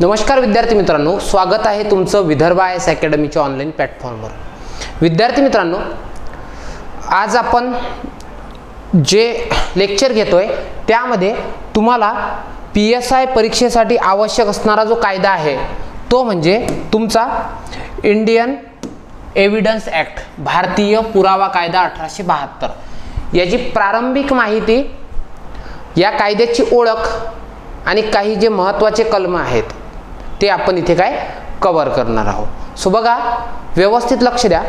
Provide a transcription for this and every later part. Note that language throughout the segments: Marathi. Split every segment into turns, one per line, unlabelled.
नमस्कार विद्यार्थी मित्रांनो, स्वागत आहे तुमचं विदर्भ आयएस अकॅडमीच्या ऑनलाईन प्लॅटफॉर्मवर। विद्यार्थी मित्रांनो, आज आपण जे लेक्चर घेतोय त्यामध्ये तुम्हाला PSI परीक्षेसाठी आवश्यक असणारा जो कायदा आहे तो म्हणजे तुमचा इंडियन एव्हिडन्स ॲक्ट, भारतीय पुरावा कायदा 1872। याची प्रारंभिक माहिती, या कायद्याची ओळख आणि काही जे महत्त्वाचे कलम आहेत ते आपण इथे काय कव्हर करणार आहोत। सो बघा, व्यवस्थित लक्ष द्या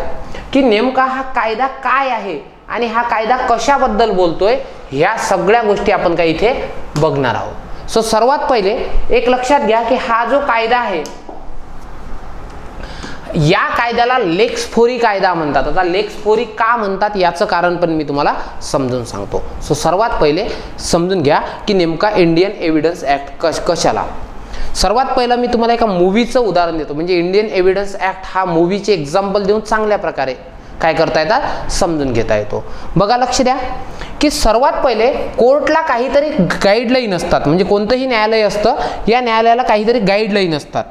की नेमका हा कायदा काय आहे आणि हा कायदा कशाबद्दल बोलतोय, ह्या सगळ्या गोष्टी आपण काय इथे बघणार आहोत। सो सर्वात पहिले एक लक्षात घ्या की हा जो कायदा आहे या कायद्याला लेक्स फोरी कायदा म्हणतात। आता लेक्स फोरी का म्हणतात याचं कारण पण मी तुम्हाला समजून सांगतो। सो सर्वात पहिले समजून घ्या की नेमका इंडियन एव्हिडन्स ॲक्ट कशाला। सर्वात पहिला मी तुम्हाला एका मूवीचं उदाहरण देतो, म्हणजे इंडियन एव्हिडन्स ॲक्ट हा मूवीचे एक्झाम्पल देऊन चांगल्या प्रकारे काय करता येतात, समजून घेता येतो। बघा, लक्ष द्या की सर्वात पहिले कोर्टला काहीतरी गाईडलाईन असतात, म्हणजे कोणतंही न्यायालय असतं, या न्यायालयाला काहीतरी गाईडलाईन असतात।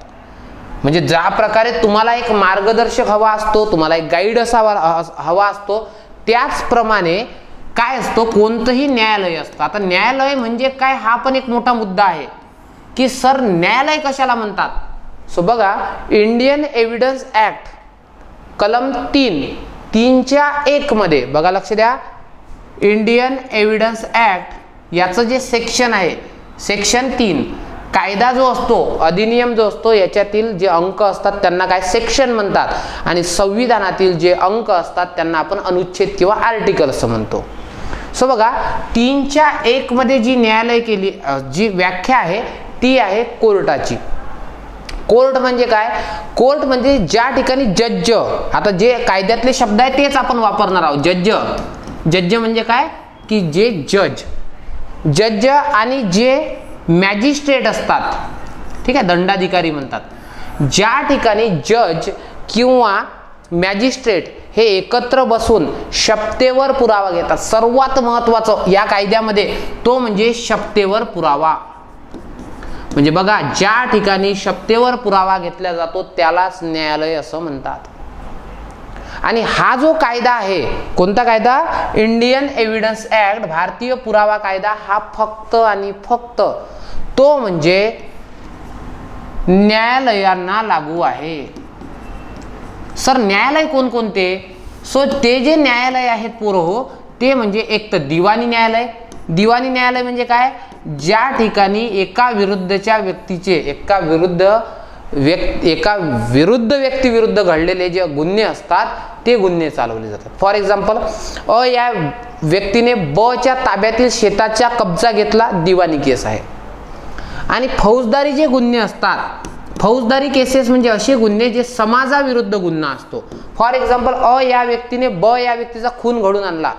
म्हणजे ज्या प्रकारे तुम्हाला एक मार्गदर्शक हवा असतो, तुम्हाला एक गाईड हवा असतो, त्याचप्रमाणे काय असतो, कोणतंही न्यायालय असतं। आता न्यायालय म्हणजे काय हा पण एक मोठा मुद्दा आहे की सर न्यायालय कशाला म्हणतात। सो बघा, इंडियन एव्हिडन्स ॲक्ट कलम 3(1) मध्ये बघा, लक्ष द्या, इंडियन एव्हिडन्स ॲक्ट याचं जे सेक्शन आहे, सेक्शन 3, कायदा जो असतो, अधिनियम जो असतो, याच्यातील जे अंक असतात त्यांना काय सेक्शन म्हणतात, आणि संविधानातील जे अंक असतात त्यांना आपण अनुच्छेद किंवा आर्टिकल असं म्हणतो। सो बघा, 3(1) मध्ये जी न्यायालय केली जी व्याख्या आहे ती आहे कोर्टाची। कोर्ट म्हणजे काय, कोर्ट म्हणजे ज्या ठिकाणी जज, आता जे कायद्यातले शब्द आहेत तेच आपण वापरणार आहोत। जज म्हणजे काय की जे जज आणि जे मॅजिस्ट्रेट असतात, ठीक आहे, दंडाधिकारी म्हणतात। ज्या ठिकाणी जज किंवा मॅजिस्ट्रेट हे एकत्र बसून शपथेवर पुरावा घेतात, सर्वात महत्त्वाचं या कायद्यामध्ये तो म्हणजे शपथेवर पुरावा। म्हणजे बघा, ज्या ठिकाणी शपथेवर पुरावा घेतला जातो त्यालाच न्यायालय असं म्हणतात। आणि हा जो कायदा आहे, कोणता कायदा, इंडियन एव्हिडन्स ॲक्ट, भारतीय पुरावा कायदा, हा फक्त आणि फक्त तो म्हणजे न्यायालयांना लागू आहे। सर न्यायालय कोणकोणते, सो ते जे न्यायालय आहेत पोरं हो, ते म्हणजे एक तर दिवाणी न्यायालय। दिवाणी न्यायालय म्हणजे काय, ज्या ठिकाणी एका विरुद्धच्या व्यक्तीचे एका विरुद्ध व्यक्ती विरुद्ध घडलेले जे गुन्हे असतात ते गुन्हे चालवले जातात। फॉर एक्झाम्पल, या व्यक्तीने च्या ताब्यातील शेताचा कब्जा घेतला, दिवाणी केस आहे। आणि फौजदारी जे गुन्हे असतात, फौजदारी केसेस म्हणजे असे गुन्हे जे समाजाविरुद्ध गुन्हा असतो। फॉर एक्झाम्पल, या व्यक्तीने या व्यक्तीचा खून घडून आणला,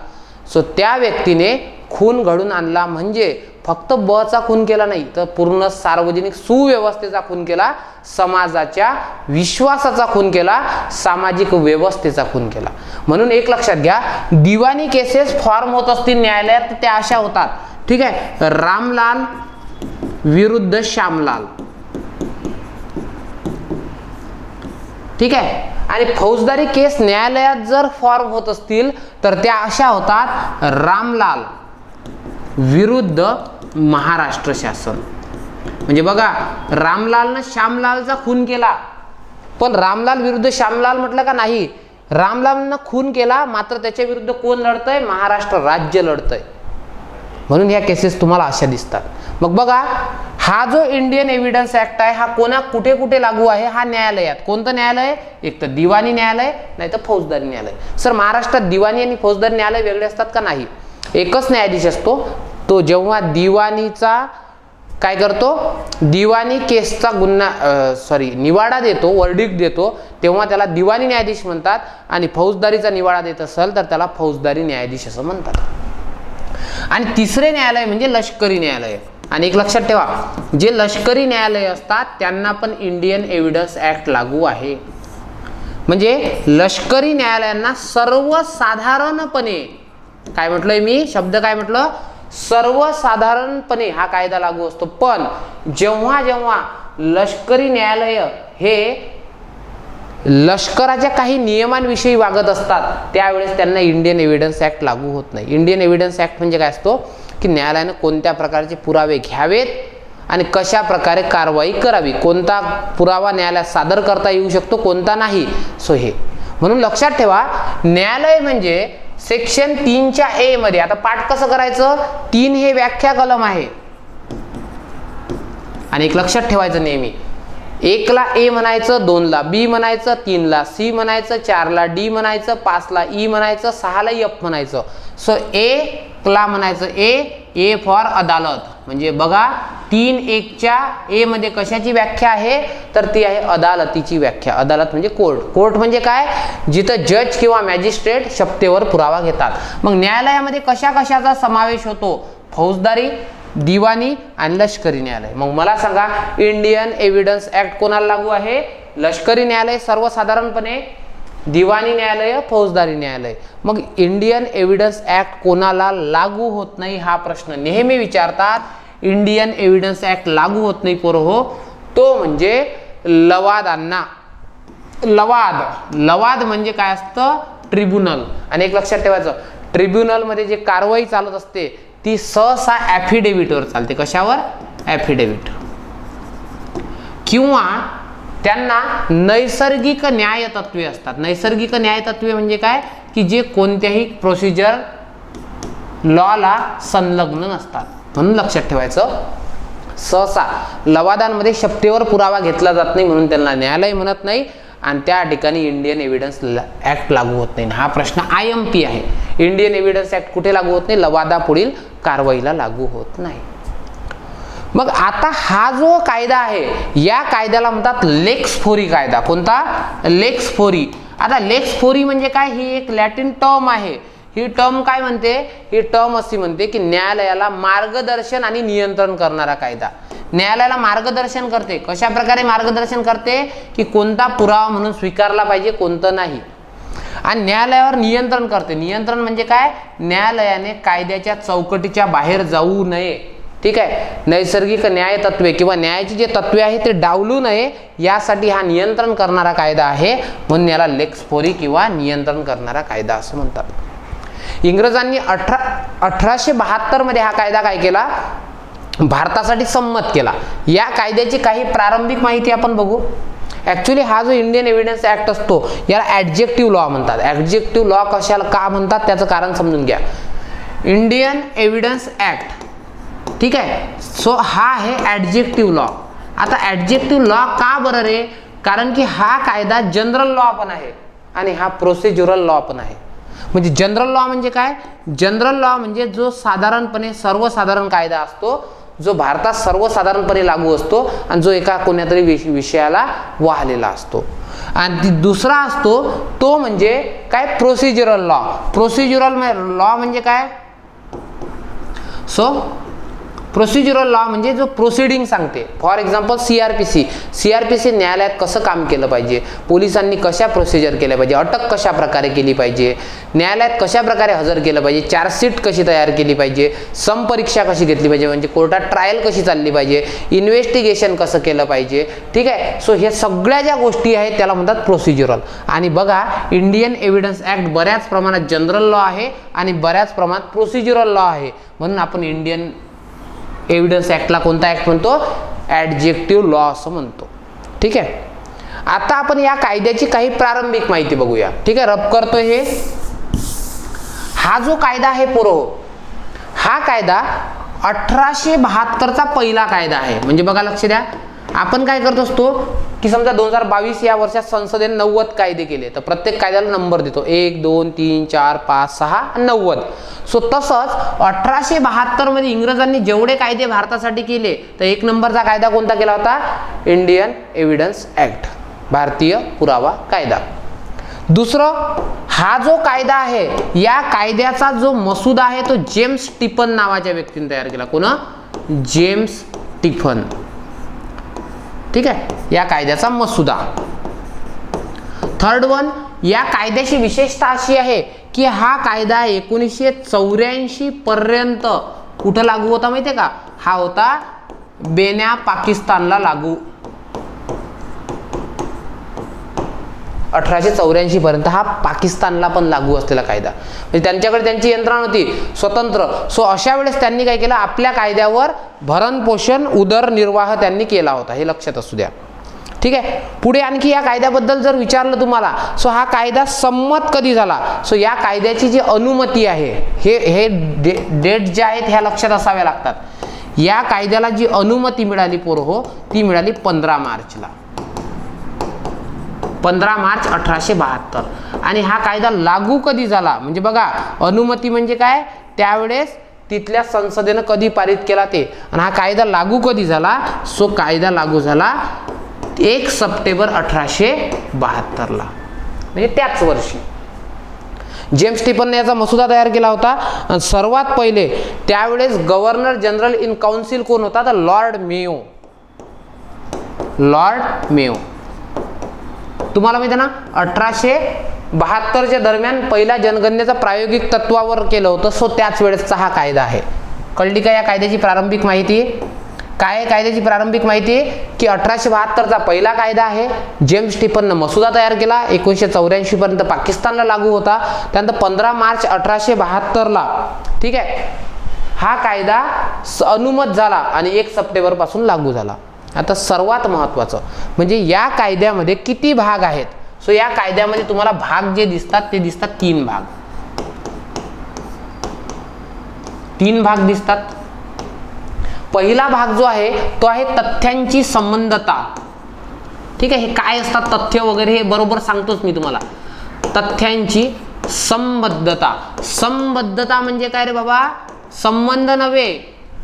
सो त्या व्यक्तीने खून घडून आणला म्हणजे फक्त चा खून केला नाही, तर पूर्ण सार्वजनिक सुव्यवस्थेचा खून केला, समाजाच्या विश्वासाचा खून केला, सामाजिक व्यवस्थेचा खून केला। म्हणून एक लक्षात घ्या, दिवाणी केसेस फॉर्म होत असतील न्यायालयात त्या अशा होतात, ठीक आहे, रामलाल विरुद्ध श्यामलाल, ठीक आहे। आणि फौजदारी केस न्यायालयात जर फॉर्म होत असतील तर त्या अशा होतात, रामलाल विरुद्ध महाराष्ट्र शासन। म्हणजे बघा, रामलालनं श्यामलालचा खून केला, पण रामलाल विरुद्ध श्यामलाल म्हटलं का नाही, रामलालनं खून केला, मात्र त्याच्या विरुद्ध कोण लढतंय, महाराष्ट्र राज्य लढतंय। म्हणून ह्या केसेस तुम्हाला अशा दिसतात। मग बघा, हा जो इंडियन एव्हिडन्स ॲक्ट आहे हा कुठे कुठे लागू आहे, हा न्यायालयात। कोणतं न्यायालय, एक तर दिवाणी न्यायालय, नाही तर फौजदारी न्यायालय। सर महाराष्ट्रात दिवाणी आणि फौजदारी न्यायालय वेगळे असतात का, नाही, एकच न्यायाधीश असतो। तो जेव्हा दिवाणीचा काय करतो, दिवाणी केसचा निवाडा देतो, वर्डिक्ट देतो, तेव्हा त्याला दिवाणी न्यायाधीश म्हणतात, आणि फौजदारीचा निवाडा देत असेल तर त्याला फौजदारी न्यायाधीश असं म्हणतात। आणि तिसरे न्यायालय म्हणजे लष्करी न्यायालय। आणि एक लक्षात ठेवा, जे लष्करी न्यायालय असतात त्यांना पण इंडियन एव्हिडन्स ॲक्ट लागू आहे। म्हणजे लष्करी न्यायालयांना सर्वसाधारणपणे, काय म्हटलंय मी, शब्द काय म्हटलं, सर्वसाधारणपणे हा कायदा लागू असतो। पण जेव्हा जेव्हा लष्करी न्यायालय हे लष्कराच्या काही नियमांविषयी वागत असतात, त्यावेळेस त्यांना इंडियन एव्हिडन्स ॲक्ट लागू होत नाही. इंडियन एव्हिडन्स ॲक्ट म्हणजे काय असतो की न्यायालयाने कोणत्या प्रकारचे पुरावे घ्यावेत आणि कशा प्रकारे कारवाई करावी, कोणता पुरावा न्यायालयात सादर करता येऊ शकतो, कोणता नाही. सो हे म्हणून लक्षात ठेवा, न्यायालय म्हणजे सेक्शन 3च्या ए मध्ये, आता पाठ कसं करायचं, 3 हे व्याख्या कलम आहे आणि एक लक्षात ठेवायचं नेहमी, 1 ला ए म्हणायचं, 2 ला बी म्हणायचं, 3 ला सी म्हणायचं, 4 ला डी म्हणायचं, 5 ला ई म्हणायचं, 6 ला एफ म्हणायचं. सो ए ला म्हणायचं ए फॉर अदालत. म्हणजे बघा 3(1)च्या ए मध्ये कशाची व्याख्या आहे, तर ती आहे अदालतीची व्याख्या. अदालत म्हणजे कोर्ट. कोर्ट म्हणजे काय, जिथं जज किंवा मॅजिस्ट्रेट शपथेवर पुरावा घेतात. मग न्यायालयामध्ये कशा कशाचा समावेश होतो, फौजदारी, दिवाणी आणि लष्करी न्यायालय. मग मला सांगा, इंडियन एव्हिडन्स ऍक्ट कोणाला लागू आहे, लष्करी न्यायालय सर्वसाधारणपणे, दिवाणी न्यायालय, फौजदारी न्यायालय. मग इंडियन एव्हिडन्स ऍक्ट कोणाला लागू होत नाही हा प्रश्न नेहमी विचारतात. इंडियन एव्हिडन्स ऍक्ट लागू होत नाही पोरं हो, तो म्हणजे लवादांना. लवाद म्हणजे काय असतं, ट्रिब्युनल. आणि एक लक्षात ठेवायचं, ट्रिब्युनल मध्ये जे कारवाई चालत असते ती सहसा ॲफिडेव्हिटवर चालते. कशावर, ॲफिडेव्हिट. किंवा त्यांना नैसर्गिक न्याय तत्वे असतात. नैसर्गिक न्याय तत्वे म्हणजे काय, की जे कोणत्याही प्रोसिजर लॉला संलग्न नसतात. म्हणून लक्षात ठेवायचं, सहसा लवादांमध्ये शपथेवर पुरावा घेतला जात नाही म्हणून त्यांना न्यायालय म्हणत नाही आणि त्या ठिकाणी इंडियन एव्हिडन्स ऍक्ट लागू होत नाही. हा प्रश्न IMP आहे. इंडियन एव्हिडन्स ऍक्ट कुठे लागू होत नाही, लवादा पुढील कारवाईला लागू होत नाही. मग आता हा जो कायदा आहे या कायद्याला म्हणतात लेक्स फोरी कायदा. कोणता, लेक्स फोरी. आता लेक्स फोरी म्हणजे काय, ही एक लॅटिन टर्म आहे. ही टर्म काय म्हणते, ही टर्म अशी म्हणते की न्यायालयाला मार्गदर्शन आणि नियंत्रण करणारा कायदा. न्यायालयाला मार्गदर्शन करते. कशा प्रकारे मार्गदर्शन करते, की कोणता पुरावा म्हणून स्वीकारला पाहिजे, कोणतं नाही. आणि न्यायालयावर नियंत्रण करते. नियंत्रण म्हणजे काय, न्यायालयाने कायद्याच्या चौकटीच्या बाहेर जाऊ नये. ठीक आहे, नैसर्गिक न्याय तत्वे किंवा न्यायाची जे तत्वे आहे ते डावलू नये यासाठी हा नियंत्रण करणारा कायदा आहे. म्हणून याला लेक्स फोरी किंवा नियंत्रण करणारा कायदा असं म्हणतात. इंग्रजांनी 1872 मध्ये हा कायदा काय केला, भारतासाठी संमत केला. या कायद्याची काही प्रारंभिक माहिती आपण बघू. ऍक्च्युली हा जो इंडियन एव्हिडन्स ऍक्ट असतो याला ऍडजेक्टिव्ह लॉ म्हणतात. ऍडजेक्टिव्ह लॉ कशाला का म्हणतात त्याचं कारण समजून घ्या. इंडियन एव्हिडन्स ऍक्ट, ठीक आहे, सो हा आहे ऍडजेक्टिव्ह लॉ. आता ऍडजेक्टिव्ह लॉ का बरं रे, कारण की हा कायदा जनरल लॉ पण आहे आणि हा प्रोसिज्युरल लॉ पण आहे. म्हणजे जनरल लॉ म्हणजे काय, जनरल लॉ म्हणजे जो साधारणपणे सर्वसाधारण कायदा असतो, जो भारतात सर्वसाधारणपणे लागू असतो आणि जो एका कोणत्यातरी विषयाला वाहलेला असतो. आणि दुसरा असतो तो म्हणजे काय, प्रोसिज्युरल लॉ. प्रोसिज्युरल लॉ म्हणजे काय, सो प्रोसिज्युरल लॉ म्हणजे जो प्रोसिडिंग सांगते. फॉर एक्झाम्पल सीआरपीसी न्यायालयात कसं काम केलं पाहिजे, पोलिसांनी कशा प्रोसिजर केल्या पाहिजे, अटक कशा प्रकारे केली पाहिजे, न्यायालयात कशा प्रकारे हजर केलं पाहिजे, चार्जशीट कशी तयार केली पाहिजे, समपरीक्षा कशी घेतली पाहिजे, म्हणजे कोर्टात ट्रायल कशी चालली पाहिजे, इन्व्हेस्टिगेशन कसं केलं पाहिजे. ठीक आहे, सो हे सगळ्या ज्या गोष्टी आहेत त्याला म्हणतात प्रोसिज्युरल. आणि बघा इंडियन एव्हिडन्स ऍक्ट बऱ्याच प्रमाणात जनरल लॉ आहे आणि बऱ्याच प्रमाणात प्रोसिज्युरल लॉ आहे. म्हणून आपण इंडियन एव्हिडन्स ऍक्टला कोणता ऍक्ट म्हणतो, ऍडजेक्टिव्ह लॉ असं म्हणतो. ठीक आहे, आता आपण या कायद्याची काही प्रारंभिक माहिती बघूया. ठीक आहे, रब करतोय हे. हा जो कायदा आहे पोरो, हा कायदा 1872चा पहिला कायदा आहे. म्हणजे बघा लक्ष द्या, आपण काय करत असतो की समजा 2022 या वर्षात संसदेने 90 कायदे केले तर प्रत्येक कायद्याला नंबर देतो, 1 2 3 4 5 6 90. सो तसंच 1872 मध्ये इंग्रजांनी जेवढे कायदे भारतासाठी केले तर 1 नंबरचा कायदा कोणता केला होता, इंडियन एव्हिडन्स ऍक्ट, भारतीय पुरावा कायदा. दुसरं, हा जो कायदा आहे या कायद्याचा जो मसुदा आहे तो जेम्स टिफन नावाच्या व्यक्तीने तयार केला. कोण, जेम्स टिफन. ठीक आहे, या कायद्याचा मसुदा. थर्ड वन, या कायद्याची विशेषता अशी आहे की हा कायदा 1984 पर्यंत कुठं लागू होता माहितीये का, हा होता बेन्या पाकिस्तानला लागू. 1884 पर्यंत हा पाकिस्तानला पण लागू असलेला कायदा, म्हणजे त्यांच्याकडे त्यांची यंत्रणा होती स्वतंत्र. सो अशा वेळेस त्यांनी काय केलं, आपल्या कायद्यावर भरण पोषण उदरनिर्वाह त्यांनी केला होता, हे लक्षात असू द्या. ठीक आहे. पुढे आणखी या कायद्याबद्दल जर विचारलं तुम्हाला, सो हा कायदा संमत कधी झाला, सो या कायद्याची जी अनुमती आहे, हे डेट ज्या आहेत ह्या लक्षात असाव्या लागतात. या कायद्याला जी अनुमती मिळाली पोरं हो, ती मिळाली 15 मार्चला, 15 मार्च 1872. आणि हा कायदा लागू कधी झाला, म्हणजे बघा अनुमती म्हणजे काय, त्यावेळेस तिथल्या संसदेनं कधी पारित केला ते, आणि हा कायदा लागू कधी झाला, सो कायदा लागू झाला 1 सप्टेंबर 1872ला, म्हणजे त्याच वर्षी. जेम्स टिपनने याचा मसुदा तयार केला होता. सर्वात पहिले त्यावेळेस गव्हर्नर जनरल इन काउन्सिल कोण होता, तर लॉर्ड मेयो. लॉर्ड मेयो तुम्हाला माहिती आहे ना, 1872च्या दरम्यान पहिल्या जनगणनेचा प्रायोगिक तत्वावर केलं होतं, सो त्याच वेळेसचा हा कायदा आहे. कळली का या कायद्याची प्रारंभिक माहिती? काय आहे कायद्याची प्रारंभिक माहिती? की 1872चा पहिला कायदा आहे. जेम्स टिपननं मसुदा तयार केला, 1984 पर्यंत पाकिस्तानला लागू होता. त्यानंतर 15 मार्च 1872ला ठीक आहे हा कायदा अनुमत झाला आणि 1 सप्टेंबर पासून लागू झाला. आता सर्वात महत्त्वाचं म्हणजे या कायद्यामध्ये किती भाग आहेत. सो या कायद्यामध्ये तुम्हाला भाग जे दिसतात ते दिसतात 3 भाग. 3 भाग दिसतात. पहिला भाग जो आहे तो आहे तथ्यांची संबद्धता. ठीक आहे, हे काय असतात तथ्य वगैरे हे बरोबर सांगतोच मी तुम्हाला. तथ्यांची संबद्धता. संबद्धता म्हणजे काय रे बाबा, संबंध नव्हे,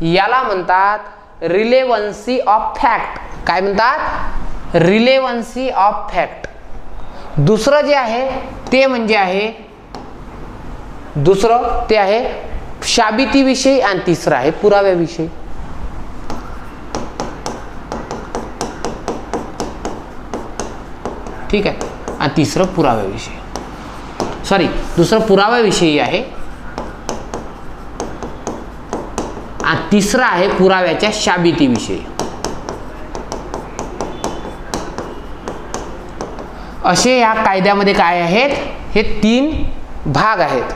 याला म्हणतात रिलेव्हन्सी ऑफ फॅक्ट. काय म्हणतात? रिलेव्हन्सी ऑफ फॅक्ट. दुसरं जे आहे ते म्हणजे आहे, दुसरं ते आहे साबितीविषयी आणि तिसरं आहे पुराव्याविषयी. ठीक आहे, आणि तिसरं पुराव्याविषयी, सॉरी दुसरं पुराव्याविषयी आहे आणि तिसरं आहे पुराव्याच्या साबितीविषयी. असे या कायद्यामध्ये काय आहेत, हे 3 भाग आहेत.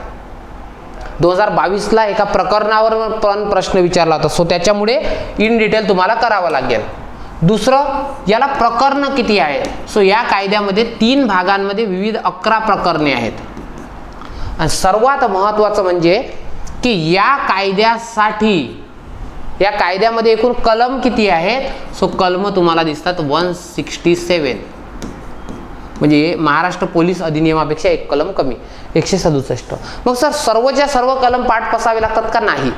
2022ला एका प्रकरणावर पण प्रश्न विचारला होता, सो त्याच्यामुळे इन डिटेल तुम्हाला करावं लागेल. दुसरं, याला प्रकरण किती आहेत. सो या कायद्यामध्ये 3 भागांमध्ये विविध 11 प्रकरणे आहेत. आणि सर्वात महत्त्वाचं म्हणजे की या कायद्यामध्ये एकूण कलम किती आहेत. सो कलम तुम्हाला दिसतात 167, म्हणजे महाराष्ट्र पोलीस अधिनियमापेक्षा 1 कलम कमी, 167. मग सर सर्वच्या सर्व कलम पाठ पसावे लागतात का? नाही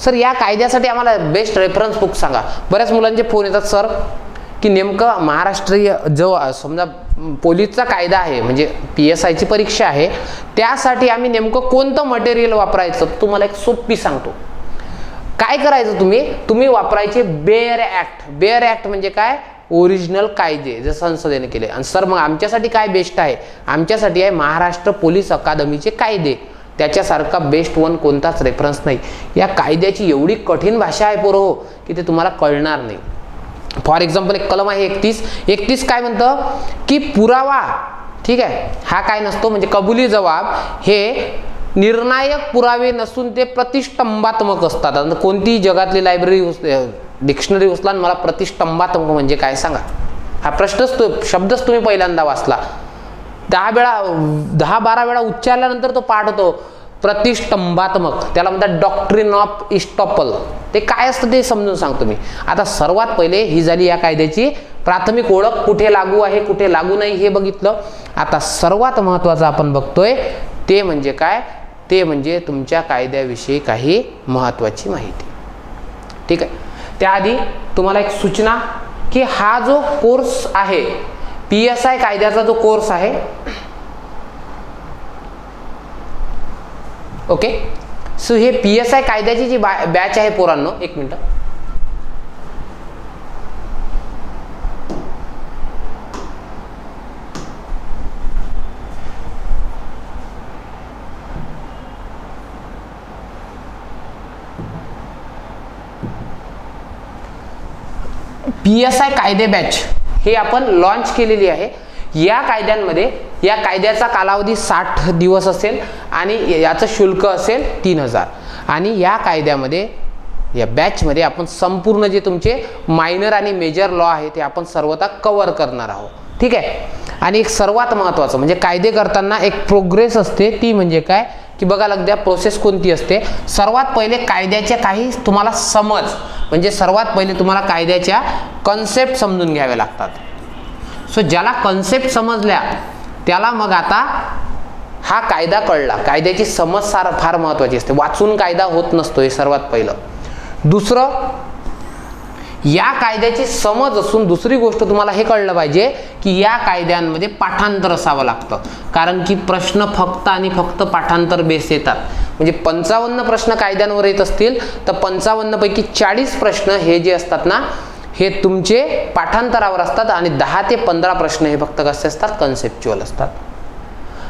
सर. या कायद्यासाठी आम्हाला बेस्ट रेफरन्स बुक सांगा. बऱ्याच मुलांचे फोन येतात सर की नेमकं महाराष्ट्रीय जो समजा पोलीसचा कायदा आहे, म्हणजे PSIची परीक्षा आहे, त्यासाठी आम्ही नेमकं कोणतं मटेरियल वापरायचं. तुम्हाला एक सोपी सांगतो. काय करायचं, तुम्ही वापरायचे बेअर ॲक्ट. बेअर ॲक्ट म्हणजे काय, ओरिजिनल कायदे जे संसदेने केले. आणि सर मग आमच्यासाठी काय बेस्ट आहे, आमच्यासाठी आहे महाराष्ट्र पोलीस अकादमीचे कायदे. त्याच्यासारखा बेस्ट वन कोणताच रेफरन्स नाही. या कायद्याची एवढी कठीण भाषा आहे पोरं हो की ते तुम्हाला कळणार नाही. फॉर एक्झाम्पल एक कलम आहे 31 काय म्हणतं की पुरावा, ठीक आहे, हा काय नसतो म्हणजे कबुली जबाब हे निर्णायक पुरावे नसून ते प्रतिष्ठंभात्मक असतात. आता कोणतीही जगातली लायब्ररी डिक्शनरी उचला मला प्रतिष्ठंभात्मक म्हणजे काय सांगा. हा प्रश्नच शब्दच तुम्ही पहिल्यांदा वाचला, 10-12 वेळा उच्चारल्यानंतर तो पाठ होतो. प्रतिष्ठंभात्मक, त्याला म्हणतात डॉक्ट्रिन ऑफ इस्टॉपल. ते काय असतं ते समजून सांगतो मी. आता सर्वात पहिले ही झाली या कायद्याची प्राथमिक ओळख, कुठे लागू आहे कुठे लागू नाही हे बघितलं. आता सर्वात महत्त्वाचं आपण बघतोय ते म्हणजे काय, ते म्हणजे तुमच्या कायद्याविषयी काही महत्त्वाची माहिती. ठीक आहे, त्याआधी तुम्हाला एक सूचना की हा जो कोर्स आहे PSI कायद्याचा जो कोर्स आहे, ओके, सो हे PSI कायद्याची जी बॅच आहे पोरांनो, एक मिनिट, PSI कायदे बॅच हे आपण लॉन्च केलेली आहे. या कायद्यांमध्ये या कायद्याचा कालावधी 60 दिवस असेल आणि याचं शुल्क असेल 3000. आणि या कायद्यामध्ये या बॅचमध्ये आपण संपूर्ण जे तुमचे मायनर आणि मेजर लॉ आहे ते आपण सर्वथा कव्हर करणार आहोत. ठीक आहे. आणि एक सर्वात महत्त्वाचं म्हणजे कायदे करताना एक प्रोग्रेस असते, ती म्हणजे काय की बघा लग द्या प्रोसेस कोणती असते. सर्वात पहिले कायद्याच्या काही तुम्हाला समज म्हणजे सर्वात पहिले तुम्हाला कायद्याच्या कन्सेप्ट समजून घ्यावे लागतात. सो ज्याला कन्सेप्ट समजल्या त्याला मग आता हा कायदा कळला. कायद्याची समज फार महत्त्वाची असते. वाचून कायदा होत नसतो, हे सर्वात पहिलं. दुसरं, या कायद्याची समज असून दुसरी गोष्ट तुम्हाला हे कळलं पाहिजे की या कायद्यांमध्ये पाठांतर असावं लागतं. कारण की प्रश्न फक्त आणि फक्त पाठांतर बेस येतात. म्हणजे 55 प्रश्न कायद्यांवर येत असतील तर 55 पैकी 40 प्रश्न हे जे असतात ना हे तुमचे पाठांतरावर असतात आणि 10 ते 15 प्रश्न हे फक्त कसे असतात, कन्सेप्च्युअल असतात.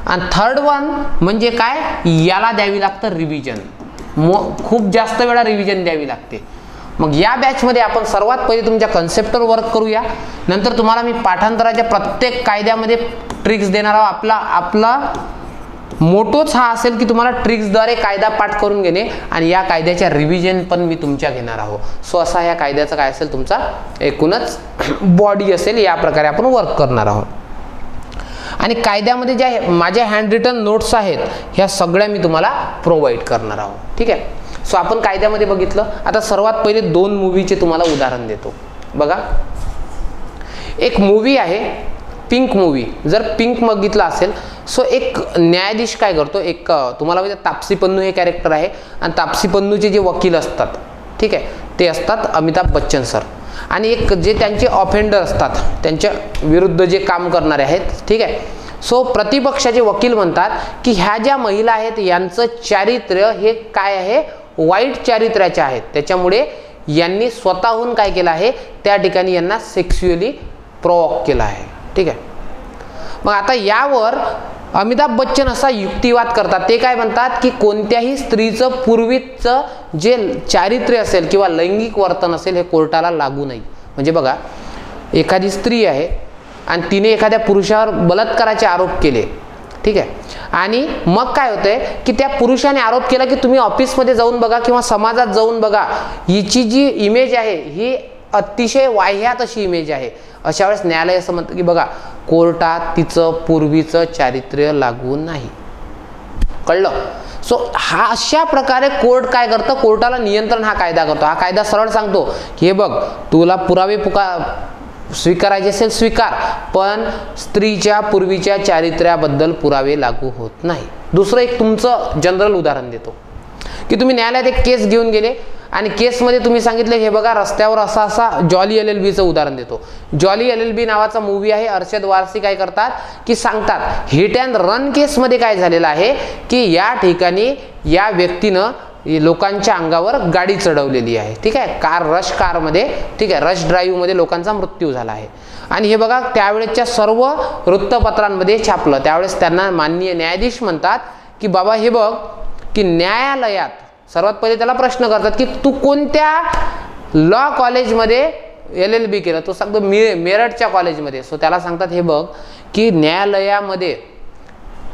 आणि थर्ड वन म्हणजे काय, याला द्यावी लागतं रिव्हिजन. खूप जास्त वेळा रिव्हिजन द्यावी लागते. मग या बॅचमध्ये आपण सर्वात पहिले तुमच्या कन्सेप्टवर वर्क करूया. नंतर तुम्हाला मी पाठांतराच्या प्रत्येक कायद्यामध्ये ट्रिक्स देणार आहोत. आपला मोटोच हा असेल की तुम्हाला ट्रिक्सद्वारे कायदा पाठ करून घेणे आणि या कायद्याच्या रिव्हिजन पण मी तुमच्या घेणार आहोत. सो असा या कायद्याचा काय असेल तुमचा एकूणच बॉडी असेल. या प्रकारे आपण वर्क करणार आहोत. आणि कायद्यामध्ये ज्या माझ्या हँड रिटन नोट्स आहेत ह्या सगळ्या मी तुम्हाला प्रोव्हाइड करणार आहोत. ठीक आहे. सो आपण कायद्यामध्ये बघितलं. आता सर्वात पहिले 2 मूवीचे तुम्हाला उदाहरण देतो. बघा, एक मूवी आहे पिंक मूवी. जर पिंक बघितला असेल सो एक न्यायाधीश काय करतो, एक तुम्हाला माहिती तापसी पन्नू हे कॅरेक्टर आहे आणि तापसी पन्नूचे जे वकील असतात, ठीक आहे, ते असतात अमिताभ बच्चन सर. आणि एक जे त्यांचे ऑफेंडर असतात त्यांच्या विरुद्ध जे काम करणारे आहेत, ठीक आहे. सो प्रतिपक्षाचे वकील म्हणतात की ह्या ज्या महिला आहेत यांचं चारित्र्य हे काय आहे, वाईट चारित्र्याचे आहेत. त्याच्यामुळे यांनी स्वतःहून काय केलं आहे, त्या ठिकाणी यांना सेक्शुअली प्रोवोक केलं आहे. ठीक आहे. मग आता यावर अमिताभ बच्चन असा युक्तिवाद करतात. ते काय म्हणतात की कोणत्याही स्त्रीचं पूर्वीचं जे चारित्र्य असेल किंवा लैंगिक वर्तन असेल हे कोर्टाला लागू नाही. म्हणजे बघा, एखादी स्त्री आहे आणि तिने एखाद्या पुरुषावर बलात्काराचे आरोप केले, ठीक आहे, आणि मग काय होतंय की त्या पुरुषाने आरोप केला की तुम्ही ऑफिसमध्ये जाऊन बघा किंवा समाजात जाऊन बघा, हिची जी इमेज आहे ही अतिशय वाह्यात अशी इमेज आहे. अशा वेळेस न्यायालय असं म्हणतं की बघा कोर्टात तिचं पूर्वीचं चारित्र्य लागू नाही. कळलं. सो हा अशा प्रकारे कोर्ट काय करतं, कोर्टाला नियंत्रण हा कायदा करतो. हा कायदा सरळ सांगतो की हे बघ तुला पुरावे स्वीकारायचे असेल स्वीकार, पण स्त्रीच्या पूर्वीच्या चारित्र्याबद्दल पुरावे लागू होत नाही. दुसरं एक तुमचं जनरल उदाहरण देतो की तुम्ही न्यायालयात एक केस घेऊन गेले आणि केसमध्ये तुम्ही सांगितले हे बघा रस्त्यावर असा जॉली LLBचं उदाहरण देतो. जॉली LLB नावाचा मूवी आहे. अर्शद वारसी काय करतात की सांगतात हिट अँड रन केसमध्ये काय झालेलं आहे की या ठिकाणी या व्यक्तीनं लोकांच्या अंगावर गाडी चढवलेली आहे. ठीक आहे, कारमध्ये, ठीक आहे, रश ड्राईव्हमध्ये लोकांचा मृत्यू झाला आहे. आणि हे बघा त्यावेळेच्या सर्व वृत्तपत्रांमध्ये छापलं. त्यावेळेस त्यांना माननीय न्यायाधीश म्हणतात की बाबा हे बघ की न्यायालयात सर्वात पहिले त्याला प्रश्न करतात की तू कोणत्या लॉ कॉलेजमध्ये LLB केलं. तो सांगतो मेरठच्या कॉलेजमध्ये. सो त्याला सांगतात हे बघ की न्यायालयामध्ये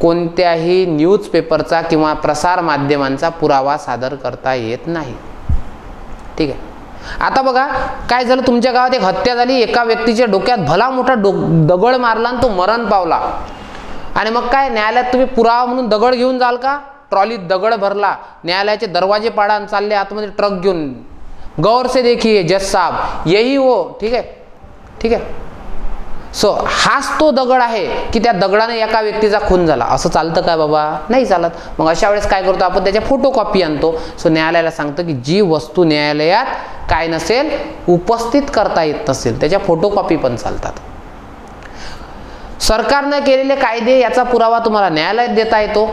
कोणत्याही न्यूजपेपरचा किंवा प्रसार माध्यमांचा पुरावा सादर करता येत नाही. ठीक आहे. आता बघा काय झालं, तुमच्या गावात एक हत्या झाली, एका व्यक्तीच्या डोक्यात भला मोठा दगड मारला आणि तो मरण पावला. आणि मग काय न्यायालयात तुम्ही पुरावा म्हणून दगड घेऊन जाल का? ट्रॉलीत दगड भरला, न्यायालयाचे दरवाजे पाडा आणि चालले आतमध्ये ट्रक घेऊन. गौर से देखिए जज साहब यही हो. ठीक आहे, ठीक आहे. सो हाच तो दगड आहे की त्या दगडाने एका व्यक्तीचा खून झाला. असं चालतं काय बाबा? नाही चालत. मग अशा वेळेस काय करतो आपण, त्याच्या फोटोकॉपी आणतो. सो न्यायालयाला सांगतं की जी वस्तू न्यायालयात काय नसेल, उपस्थित करता येत नसेल, त्याच्या फोटोकॉपी पण चालतात. सरकारने केलेले कायदे याचा पुरावा तुम्हाला न्यायालयात देता येतो.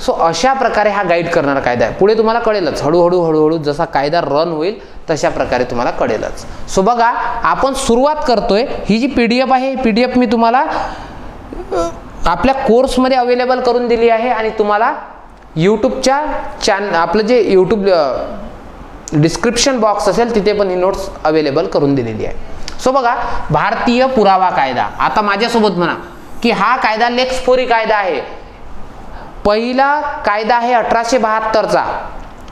सो अशा प्रकारे हा गाईड करणारा कायदा आहे. पुढे तुम्हाला कळेलच, हळूहळू जसा कायदा रन होईल तशा प्रकारे तुम्हाला कळेलच. सो बघा आपण सुरुवात करतोय. ही जी PDF आहे ही PDF मी तुम्हाला आपल्या कोर्समध्ये अवेलेबल करून दिली आहे आणि तुम्हाला यूट्यूबच्या आपलं जे यूट्यूब डिस्क्रिप्शन बॉक्स असेल तिथे पण ही नोट्स अवेलेबल करून दिलेली आहे. सो बघा भारतीय पुरावा कायदा. आता माझ्यासोबत म्हणा की हा कायदा लेक्सफोरी कायदा आहे. पहिला कायदा आहे 1872चा.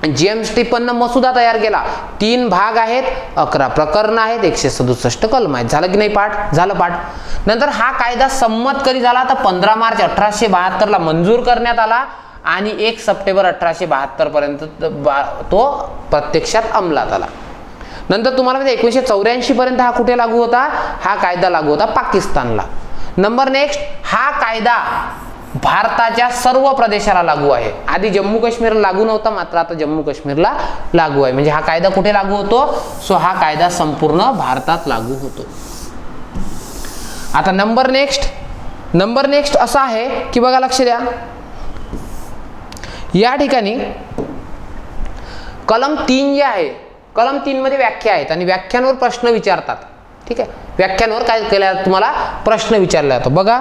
जेम्स टिपन मसुदा तयार केला. 3 भाग आहेत, 11 प्रकरण आहेत, 167 कलम आहेत. झालं की नाही पाठ? झालं पाठ. नंतर हा कायदा संमत कधी झाला तर 15 मार्च 1872 मंजूर करण्यात आला आणि 1 सप्टेंबर 1872 पर्यंत तो प्रत्यक्षात अंमलात आला. नंतर तुम्हाला माहिती 1984 पर्यंत हा कुठे लागू होता? हा कायदा लागू होता पाकिस्तानला. नंबर नेक्स्ट, हा कायदा भारताच्या सर्व प्रदेशाला लागू आहे. आधी जम्मू काश्मीरला लागू नव्हता, मात्र आता जम्मू काश्मीरला लागू आहे. म्हणजे हा कायदा कुठे लागू होतो? सो हा कायदा संपूर्ण भारतात लागू होतो. आता नंबर नेक्स्ट असा आहे की बघा, लक्ष द्या, या ठिकाणी कलम 3 जे आहे, कलम 3 मध्ये व्याख्या आहेत आणि व्याख्यांवर प्रश्न विचारतात. ठीक आहे, व्याख्यांवर काय केलं तुम्हाला प्रश्न विचारला जातो. बघा,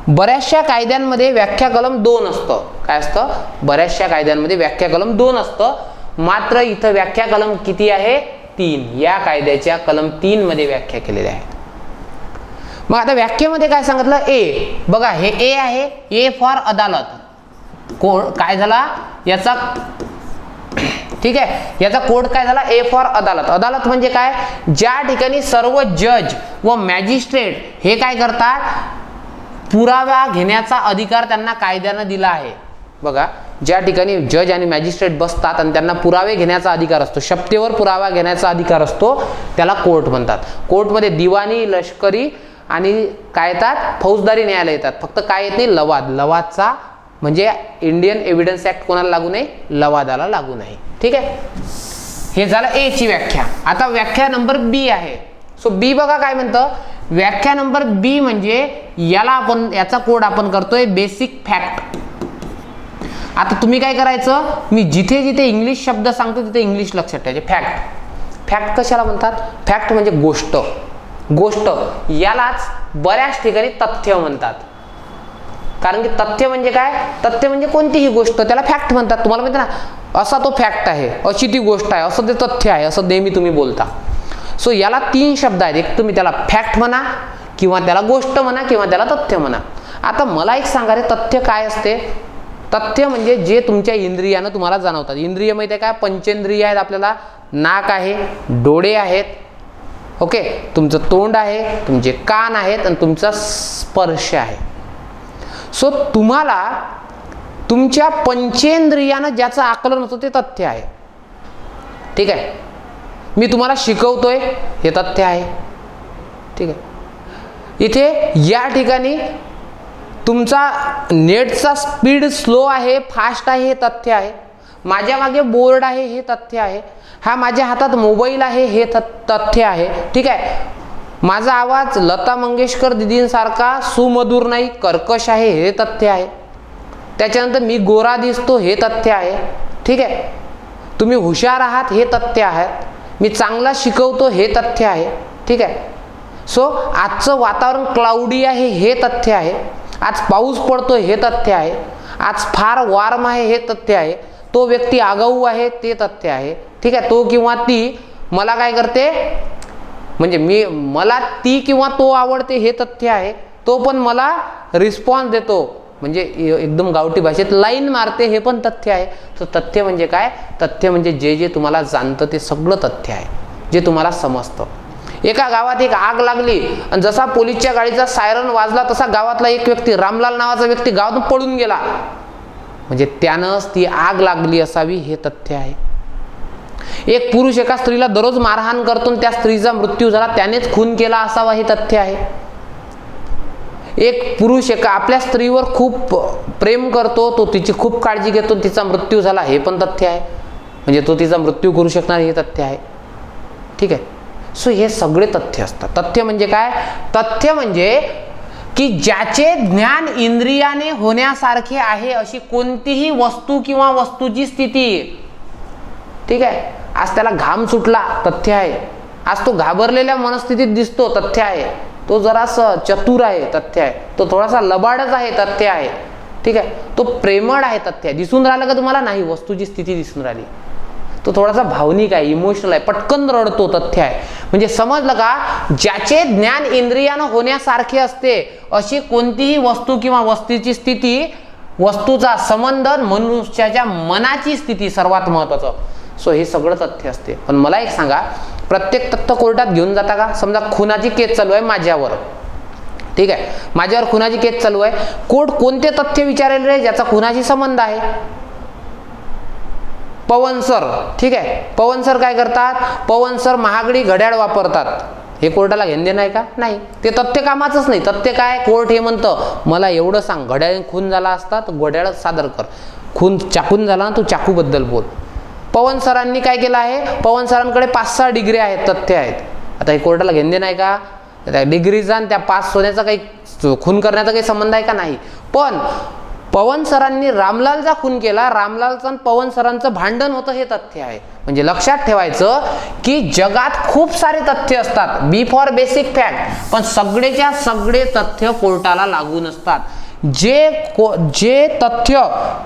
बऱ्याचशा कायद्यांमध्ये व्याख्या कलम 2 असतं. काय असतं? बऱ्याचशा कायद्यांमध्ये व्याख्या कलम 2 असतं, मात्र इथं व्याख्या कलम किती आहे? 3. या कायद्याच्या कलम 3 मध्ये व्याख्या केलेल्या आहेत. मग आता व्याख्येमध्ये काय सांगितलं? ए. बघा, हे ए आहे, ए फॉर अदालत. कोड काय झाला याचा? ठीक आहे, याचा कोड काय झाला? ए फॉर अदालत. अदालत म्हणजे काय? ज्या ठिकाणी सर्व जज व मॅजिस्ट्रेट हे काय करतात? पुरावा घेण्याचा अधिकार त्यांना कायद्यानं दिला आहे. बघा, ज्या ठिकाणी जज आणि मॅजिस्ट्रेट बसतात आणि त्यांना पुरावे घेण्याचा अधिकार असतो, शपथेवर पुरावा घेण्याचा अधिकार असतो, त्याला कोर्ट म्हणतात. कोर्टमध्ये दिवाणी, लष्करी आणि काय येतात? फौजदारी न्यायालय येतात. फक्त काय येत नाही? लवाद. लवादचा म्हणजे इंडियन एव्हिडन्स ऍक्ट कोणाला लागू नाही? लवादाला लागू नाही. ठीक आहे, हे झालं ए ची व्याख्या. आता व्याख्या नंबर बी आहे. सो बी बघा काय म्हणतं? व्याख्या नंबर बी म्हणजे याचा कोड आपण करतोय बेसिक फॅक्ट. आता तुम्ही काय करायचं? मी जिथे जिथे इंग्लिश शब्द सांगतो तिथे इंग्लिश लक्षात ठेवायचे. फॅक्ट कशाला म्हणतात? फॅक्ट म्हणजे गोष्ट. यालाच बऱ्याच ठिकाणी तथ्य म्हणतात. कारण की तथ्य म्हणजे काय? तथ्य म्हणजे कोणतीही गोष्ट, त्याला फॅक्ट म्हणतात. तुम्हाला माहिती ना, असा तो फॅक्ट आहे, अशी ती गोष्ट आहे, असं ते तथ्य आहे, असं नेहमी तुम्ही बोलता. सो याला 3 शब्द आहेत. एक तुम्ही त्याला फॅक्ट म्हणा, किंवा त्याला गोष्ट म्हणा, किंवा त्याला तथ्य म्हणा. आता मला एक सांगा रे, तथ्य काय असते? तथ्य म्हणजे जे तुमच्या इंद्रियानं तुम्हाला जाणवतात. इंद्रिय माहिती आहे काय? पंचेंद्रिय आहेत आपल्याला. नाक आहे, डोळे आहेत, ओके, तुमचं तोंड आहे, तुमचे कान आहेत आणि तुमचा स्पर्श आहे. सो तुम्हाला तुमच्या पंचेंद्रियानं ज्याचं आकलन होतं ते तथ्य आहे. ठीक आहे, मी तुम्हाला शिकवतोय हे तथ्य आहे. ठीक आहे, इथे या ठिकाणी तुमचा नेटचा स्पीड स्लो आहे, फास्ट आहे, हे तथ्य आहे. माझ्या मागे बोर्ड आहे, हे तथ्य आहे. हा माझ्या हातात मोबाईल आहे, हे तथ्य आहे. ठीक आहे, माझा आवाज लता मंगेशकर दिदींसारखा सुमधुर नाही, कर्कश आहे, हे तथ्य आहे. त्याच्यानंतर मी गोरा दिसतो, हे तथ्य आहे. ठीक आहे, तुम्ही हुशार आहात, हे तथ्य आहे. मी चांगला शिकवतो, हे तथ्य आहे. ठीक आहे, सो आजचं वातावरण क्लाउडी आहे, हे तथ्य आहे. आज पाऊस पडतो, हे तथ्य आहे. आज फार वार्म आहे, हे तथ्य आहे. तो व्यक्ती आगाऊ आहे, ते तथ्य आहे. ठीक आहे, तो किंवा ती मला काय करते, म्हणजे मला ती किंवा तो आवडते, हे तथ्य आहे. तो पण मला रिस्पॉन्स देतो, म्हणजे एकदम गावठी भाषेत लाईन मारते, हे पण तथ्य आहे. तर तथ्य म्हणजे काय? तथ्य म्हणजे जे तुम्हाला जाणतं ते सगळं तथ्य आहे, जे तुम्हाला समजतं. एका गावात एक आग लागली आणि जसा पोलीसच्या गाडीचा सायरन वाजला तसा गावातला एक व्यक्ती, रामलाल नावाचा व्यक्ती, गावातून पळून गेला. म्हणजे त्यानंच ती आग लागली असावी, हे तथ्य आहे. एक पुरुष एका स्त्रीला दररोज मारहाण करतो आणि त्या स्त्रीचा मृत्यू झाला, त्यानेच खून केला असावा, हे तथ्य आहे. एक पुरुष आपल्या स्त्रीवर खूप प्रेम करतो, तो तिची खूप काळजी घेतो, तिचा मृत्यू झाला, हे पण तथ्य आहे. म्हणजे तो तिचा मृत्यू करू शकणार, हे तथ्य आहे. ठीक आहे, सो हे सगळे तथ्य असतात. तथ्य म्हणजे काय? तथ्य म्हणजे की ज्याचे ज्ञान इंद्रियाने होण्यासारखे आहे अशी कोणतीही वस्तू किंवा वस्तूची स्थिती. ठीक आहे, आज त्याला घाम सुटला, तथ्य आहे. आज तो घाबरलेल्या मनस्थितीत दिसतो, तथ्य आहे. तो जरासा चतुर आहे, तथ्य आहे. तो थोडासा लबाडच आहे, तथ्य आहे. ठीक आहे, तो प्रेमळ आहे, तथ्य आहे. दिसून राहिलं का तुम्हाला? नाही, वस्तूची स्थिती दिसून राहिली. तो थोडासा भावनिक आहे, इमोशनल आहे, पटकन रडतो, तथ्य आहे. म्हणजे समजलं का, ज्याचे ज्ञान इंद्रियानं होण्यासारखे असते अशी कोणतीही वस्तू किंवा वस्तूची स्थिती, वस्तूचा संबंध, मनुष्याच्या मनाची स्थिती सर्वात महत्वाचं. सो हे सगळं तथ्य असते. पण मला एक सांगा, प्रत्येक तथ्य कोर्टात घेऊन जाता का? समजा खुनाची केस चालू आहे माझ्यावर, ठीक आहे, माझ्यावर खुनाची केस चालू आहे, कोर्ट कोणते तथ्य विचारेल रे ज्याचा खुनाशी संबंध आहे? पवन सर, ठीक आहे, पवन सर काय करतात? पवन सर महागडी घड्याळ वापरतात. हे कोर्टाला घेणं देणं आहे का? नाही. ते तथ्य कामाचंच नाही. तथ्य काय? कोर्ट हे म्हणतं मला एवढं सांग, घड्याळ खून झाला असता तर घड्याळ सादर कर, खून चाकून झाला ना तू चाकूबद्दल बोल. पवन सरांनी काय केलं आहे? पवन सरांकडे 5-6 डिग्री आहेत, तथ्य आहेत. आता हे कोर्टाला घेणं देणं आहे का? त्या डिग्रीचा आणि त्या पास होण्याचा काही खून करण्याचा काही संबंध आहे का? नाही. पण पवन सरांनी रामलालचा खून केला, रामलालचं आणि पवन सरांचं भांडण होतं, हे तथ्य आहे. म्हणजे लक्षात ठेवायचं की जगात खूप सारे तथ्य असतात, बी फॉर बेसिक फॅक्ट, पण सगळेच्या सगळे तथ्य कोर्टाला लागू नसतात. जे तथ्य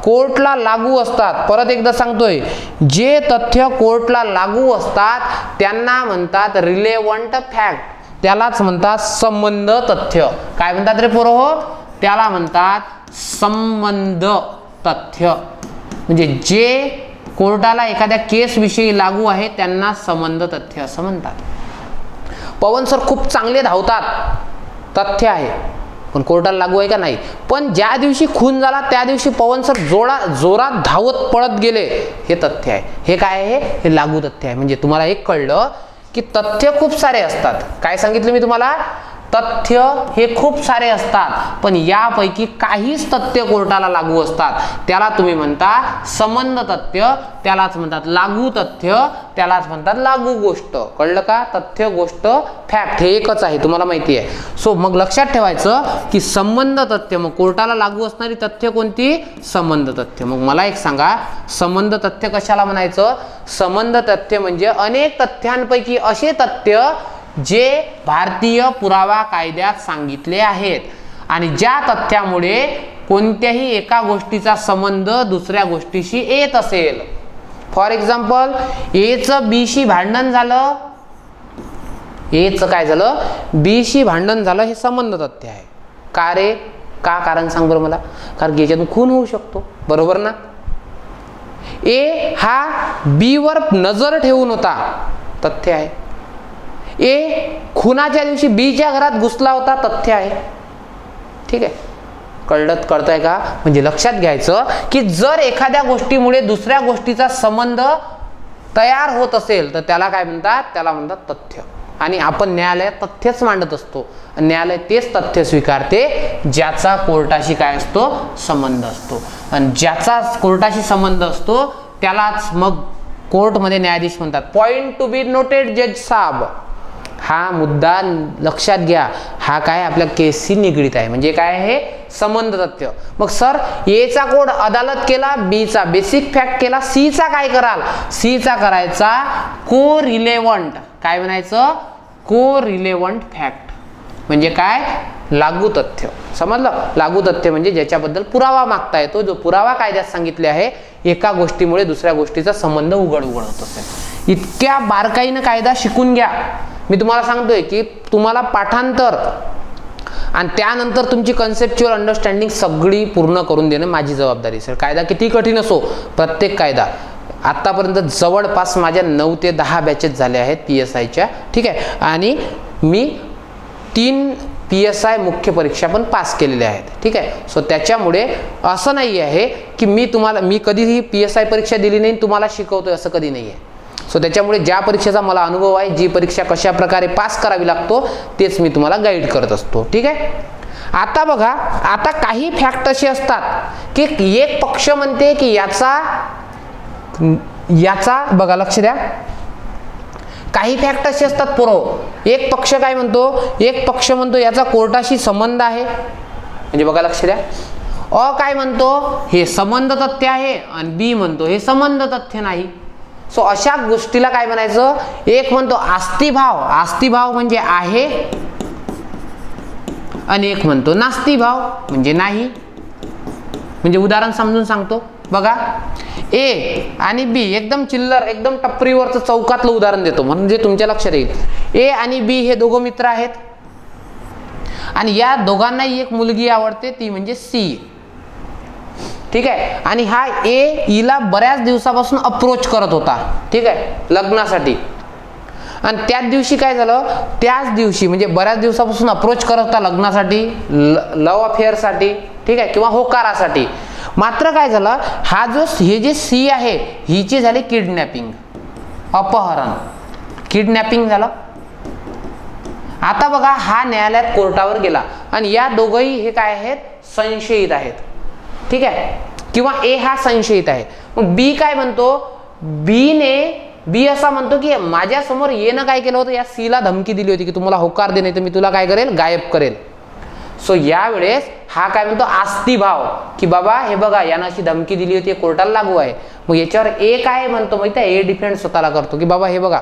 कोर्टला लागू असतात, परत एकदा सांगतोय, जे तथ्य कोर्टला लागू असतात त्यांना म्हणतात रिलेव्हंट फॅक्ट, त्यालाच म्हणतात संबंध तथ्य. काय म्हणतात रे पोरं? त्याला म्हणतात संबंध तथ्य. म्हणजे जे कोर्टाला एखाद्या केस विषयी लागू आहे त्यांना संबंध तथ्य असं म्हणतात. पवन सर खूप चांगले धावतात, तथ्य आहे, पण कोर्टाला लागू आहे का? नाही. पण ज्या दिवशी खून झाला त्या दिवशी पवन सर जोरात धावत पळत गेले, हे तथ्य आहे. हे काय आहे? हे लागू तथ्य आहे. म्हणजे तुम्हाला एक कळलं की तथ्य खूप सारे असतात. काय सांगितलं मी तुम्हाला? तथ्य हे खूप सारे असतात, पण यापैकी काहीच तथ्य कोर्टाला लागू असतात. त्याला तुम्ही म्हणता संबंध तथ्य, त्यालाच म्हणतात लागू तथ्य, त्यालाच म्हणतात लागू गोष्ट. कळलं का? तथ्य, गोष्ट, फॅक्ट हे एकच आहे, तुम्हाला माहिती आहे. सो मग लक्षात ठेवायचं की संबंध तथ्य, मग कोर्टाला लागू असणारी तथ्य कोणती? संबंध तथ्य. मग मला एक सांगा, संबंध तथ्य कशाला म्हणायचं? संबंध तथ्य म्हणजे अनेक तथ्यांपैकी असे तथ्य जे भारतीय पुरावा कायद्यात सांगितले आहेत आणि ज्या तथ्यामुळे कोणत्याही एका गोष्टीचा संबंध दुसऱ्या गोष्टीशी येत असेल. फॉर एक्झाम्पल, एचं बीशी भांडण झालं, एचं काय झालं? बीशी भांडण झालं, हे संबंध तथ्य आहे. का रे? का? कारण सांग बरं मला. कारण याच्यातून खून होऊ शकतो, बरोबर ना? ए हा बी वर नजर ठेवून होता, तथ्य आहे. ए खुनाच्या दिवशी बीच्या घरात घुसला होता, तथ्य आहे. ठीक आहे, कळतंय का? म्हणजे लक्षात घ्यायचं की जर एखाद्या गोष्टीमुळे दुसऱ्या गोष्टीचा संबंध तयार होत असेल तर त्याला काय म्हणतात? त्याला म्हणतात तथ्य. आणि आपण न्यायालयात तथ्यच मांडत असतो, न्यायालय तेच तथ्य स्वीकारते ज्याचा कोर्टाशी काय असतो? संबंध असतो. आणि ज्याचा कोर्टाशी संबंध असतो त्यालाच मग कोर्टमध्ये न्यायाधीश म्हणतात. पॉइंट टू बी नोटेड जज साहब, हा मुद्दा लक्षात घ्या, हा काय आपल्या केसशी निगडीत आहे. म्हणजे काय आहे? संबंध तथ्य. मग सर एचा कोड अदालत केला, बीचा बेसिक फॅक्ट केला, सीचा काय कराल? सीचा करायचा को रिलेव्हंट, काय म्हणायचं? को रिलेव्हंट फॅक्ट. म्हणजे काय? लागू तथ्य. समजलं? लागू तथ्य म्हणजे ज्याच्याबद्दल पुरावा मागता येतो, जो पुरावा कायद्यात सांगितले आहे, एका गोष्टीमुळे दुसऱ्या गोष्टीचा संबंध उघड होत असेल. इतक्या बारकाईनं कायदा शिकून घ्या. मी तुम्हाला सांगतोय की तुम्हाला पाठांतर आणि त्यानंतर तुमची कन्सेप्च्युअल अंडरस्टँडिंग सगळी पूर्ण करून देणं माझी जबाबदारी. सर कायदा किती कठीण असो, प्रत्येक कायदा आतापर्यंत जवळपास माझ्या 9 ते 10 बॅचेस झाल्या आहेत PSIच्या. ठीक आहे, आणि मी 3 PSI मुख्य परीक्षा पण पास केलेल्या आहेत. ठीक आहे, सो त्याच्यामुळे असं नाही आहे की मी कधीही PSI परीक्षा दिली नाही, तुम्हाला शिकवतोय, असं कधी नाही आहे. सो त्याच्यामुळे ज्या परीक्षेचा मला अनुभव आहे, जी परीक्षा कशा प्रकारे पास करावी लागतो तेच मी तुम्हाला गाईड करत असतो. ठीक आहे, आता बघा, आता काही फॅक्ट असे असतात की एक पक्ष म्हणते की याचा बघा, लक्ष द्या, काही फॅक्ट असे असतात पोरो. एक पक्ष काय म्हणतो? एक पक्ष म्हणतो याचा कोर्टाशी संबंध आहे. म्हणजे बघा, लक्ष द्या, अ काय म्हणतो? हे संबंध तथ्य आहे, आणि बी म्हणतो हे संबंध तथ्य नाही. सो अशा गोष्टीला काय म्हणायचं? एक म्हणतो आस्तिभाव, आस्तिभाव म्हणजे आहे, आणि एक म्हणतो नास्तिभाव म्हणजे नाही. म्हणजे उदाहरण समजून सांगतो बघा, ए आणि बी एकदम चिल्लर, एकदम टपरीवरचं चौकातलं उदाहरण देतो म्हणजे तुमच्या लक्षात येईल. ए आणि बी हे दोघं मित्र आहेत आणि या दोघांनाही एक मुलगी आवडते, ती म्हणजे सी. ठीक आहे. आणि हा ए हिला बऱ्याच दिवसापासून अप्रोच करत होता, ठीक आहे, लग्नासाठी. आणि त्याच दिवशी काय झालं, त्याच दिवशी म्हणजे बऱ्याच दिवसापासून अप्रोच करत होता लग्नासाठी, लव्ह अफेअरसाठी, ठीक आहे, किंवा होकारासाठी. मात्र काय झालं, हा जो हे जे सी आहे हिची झाली किडनॅपिंग, अपहरण, किडनॅपिंग झालं. आता बघा हा न्यायालयात कोर्टावर गेला आणि या दोघंही हे काय आहेत, संशयित आहेत, ठीक आहे, किंवा ए हा संशयित आहे. मग बी काय म्हणतो, बी असा म्हणतो की माझ्या समोर येणं काय केलं होतं, या सी ला धमकी दिली होती की तुम्हाला होकार दे नाही तर मी तुला काय करेल, गायब करेल. सो यावेळेस हा काय म्हणतो, आस्तीभाव, की बाबा हे बघा यानं अशी धमकी दिली होती, कोर्टाला लागू आहे. मग याच्यावर ए काय म्हणतो माहिती आहे, ए डिफेंड स्वतःला करतो की बाबा हे बघा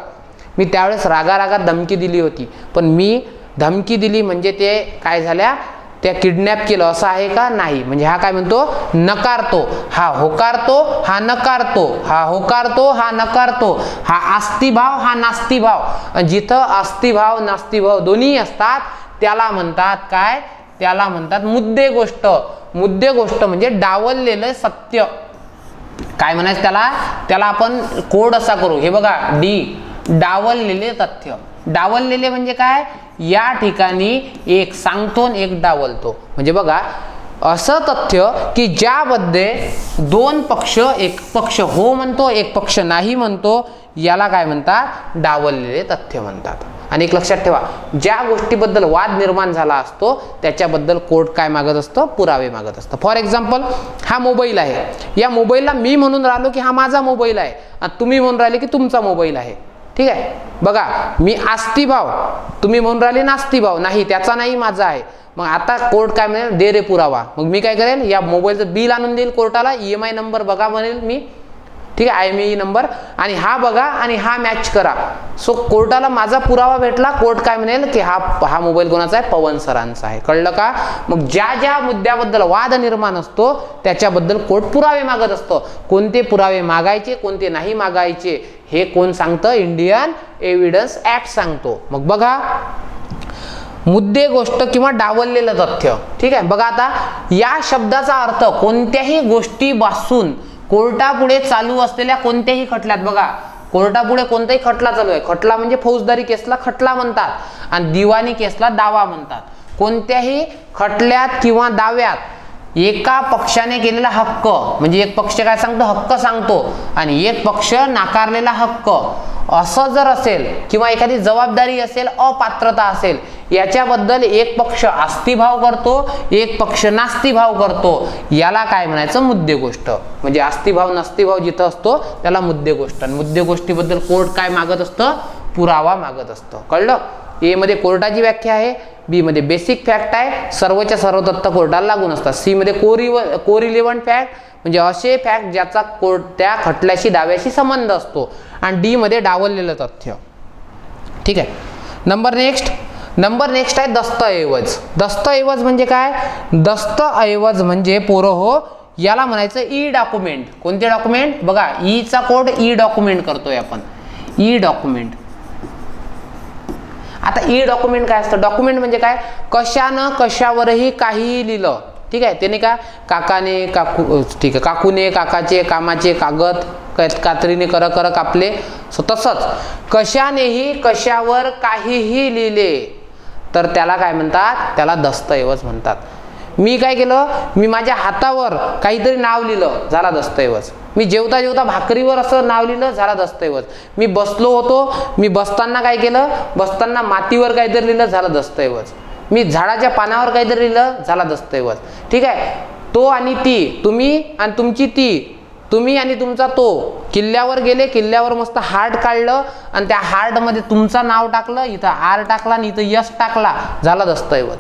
मी त्यावेळेस रागारागात धमकी दिली होती, पण मी धमकी दिली म्हणजे ते काय झाल्या, त्या किडनॅप केलं असं आहे का, नाही. म्हणजे हा काय म्हणतो, नकारतो, हा होकारतो, हा नकारतो, हा होकारतो, हा नकारतो, हा आस्तीभाव, हा नास्तीभाव. जिथं आस्तीभाव नास्तीभाव दोन्ही असतात त्याला म्हणतात काय, त्याला म्हणतात मुद्दे गोष्ट. मुद्दे गोष्ट म्हणजे डावललेलं सत्य. काय म्हणायचं त्याला, त्याला आपण कोड असा करू, हे बघा डी, डावललेले तथ्य. डावललेले म्हणजे काय, या ठिकाणी एक सांगतो आणि एक डावलतो. म्हणजे बघा असं तथ्य की ज्यामध्ये दोन पक्ष, एक पक्ष हो म्हणतो एक पक्ष नाही म्हणतो, याला काय म्हणतात, डावललेले तथ्य म्हणतात. आणि एक लक्षात ठेवा, ज्या गोष्टीबद्दल वाद निर्माण झाला असतो त्याच्याबद्दल कोर्ट काय मागत असतं, पुरावे मागत असतं. फॉर एक्झाम्पल हा मोबाईल आहे, या मोबाईलला मी म्हणून राहिलो की हा माझा मोबाईल आहे आणि तुम्ही म्हणून राहिले की तुमचा मोबाईल आहे, ठीक आहे. बघा मी आस्तीभाव, तुम्ही म्हणून राहिले नास्तीभाव, नाही त्याचा नाही माझा आहे. मग आता कोर्ट काय म्हणेल, दे रे पुरावा. मग मी काय करेल, या मोबाईलचं बिल आणून देईल कोर्टाला, EMI नंबर बघा म्हणेल मी, ठीक आहे, IMEI नंबर, आणि हा बघा आणि हा मॅच करा. सो कोर्टाला माझा पुरावा भेटला, कोर्ट काय म्हणेल की हा मोबाईल कोणाचा आहे, पवन सरांचा आहे. कळलं का. मग ज्या ज्या मुद्द्याबद्दल वाद निर्माण असतो त्याच्याबद्दल कोर्ट पुरावे मागत असतो. कोणते पुरावे मागायचे कोणते नाही मागायचे हे कोण सांगतं, इंडियन एव्हिडन्स ऍक्ट सांगतो. मग बघा मुद्दे गोष्ट किंवा डावललेलं तथ्य, ठीक आहे. बघा आता या शब्दाचा अर्थ कोणत्याही गोष्टीपासून कोर्टापुढे चालू असलेल्या कोणत्याही खटल्यात, बघा कोर्टापुढे कोणताही खटला चालू आहे, खटला म्हणजे फौजदारी केसला खटला म्हणतात आणि दिवाणी केसला दावा म्हणतात. कोणत्याही खटल्यात किंवा दाव्यात एका पक्षाने केलेला हक्क, म्हणजे एक पक्ष काय सांगतो, हक्क सांगतो, आणि एक पक्ष नाकारलेला हक्क असं जर असेल किंवा एखादी जबाबदारी असेल, अपात्रता असेल, याच्याबद्दल एक पक्ष आस्तीभाव करतो एक पक्ष नास्तीभाव करतो, याला काय म्हणायचं, मुद्दे गोष्ट. म्हणजे आस्तीभाव नास्तीभाव जिथं असतो त्याला मुद्दे गोष्ट. आणि मुद्दे गोष्टीबद्दल कोर्ट काय मागत असतं, पुरावा मागत असतं. कळलं. ए मध्ये कोर्टाची व्याख्या आहे, बी मध्ये बेसिक फॅक्ट आहे, सर्वच्या सर्व तथ्य कोर्टाला लागून असतात. सी मध्ये कोरिलेव्हंट फॅक्ट म्हणजे असे फॅक्ट ज्याचा कोर्ट त्या खटल्याशी दाव्याशी संबंध असतो, आणि डी मध्ये डावललेलं तथ्य. ठीक आहे. नंबर नेक्स्ट आहे दस्तऐवज. दस्तऐवज म्हणजे काय, दस्तऐवज म्हणजे पोरं हो याला म्हणायचं ई डॉक्युमेंट. कोणते डॉक्युमेंट, बघा ई चा कोड ई डॉक्युमेंट करतोय आपण, ई डॉक्युमेंट. आता ई डॉक्युमेंट काय असतं, डॉक्युमेंट म्हणजे काय, कशानं कशावरही काहीही लिहिलं, ठीक आहे. त्याने का काकाने ठीक आहे, काकूने काकाचे कामाचे कागद कात्रीने कर कापले. तसंच कशानेही कशावर काहीही लिहिले तर त्याला काय म्हणतात, त्याला दस्तऐवज म्हणतात. मी काय केलं, मी माझ्या हातावर काहीतरी नाव लिहिलं, झाला दस्तऐवज. मी जेवता जेवता भाकरीवर असं नाव लिहिलं, झाला दस्तऐवज. मी बसलो होतो, मी बसताना काय केलं, बसताना मातीवर काहीतरी लिहिलं, झाला दस्तऐवज. मी झाडाच्या पानावर काहीतरी लिहिलं, झाला दस्तऐवज. ठीक आहे. तो आणि ती, तुम्ही आणि तुमची ती, तुम्ही आणि तुमचा तो, किल्ल्यावर गेले, किल्ल्यावर मस्त हार्ट काढलं आणि त्या हार्ट मध्ये तुमचं नाव टाकलं, इथं आर टाकला आणि इथं यस टाकला, झाला दस्तऐवज.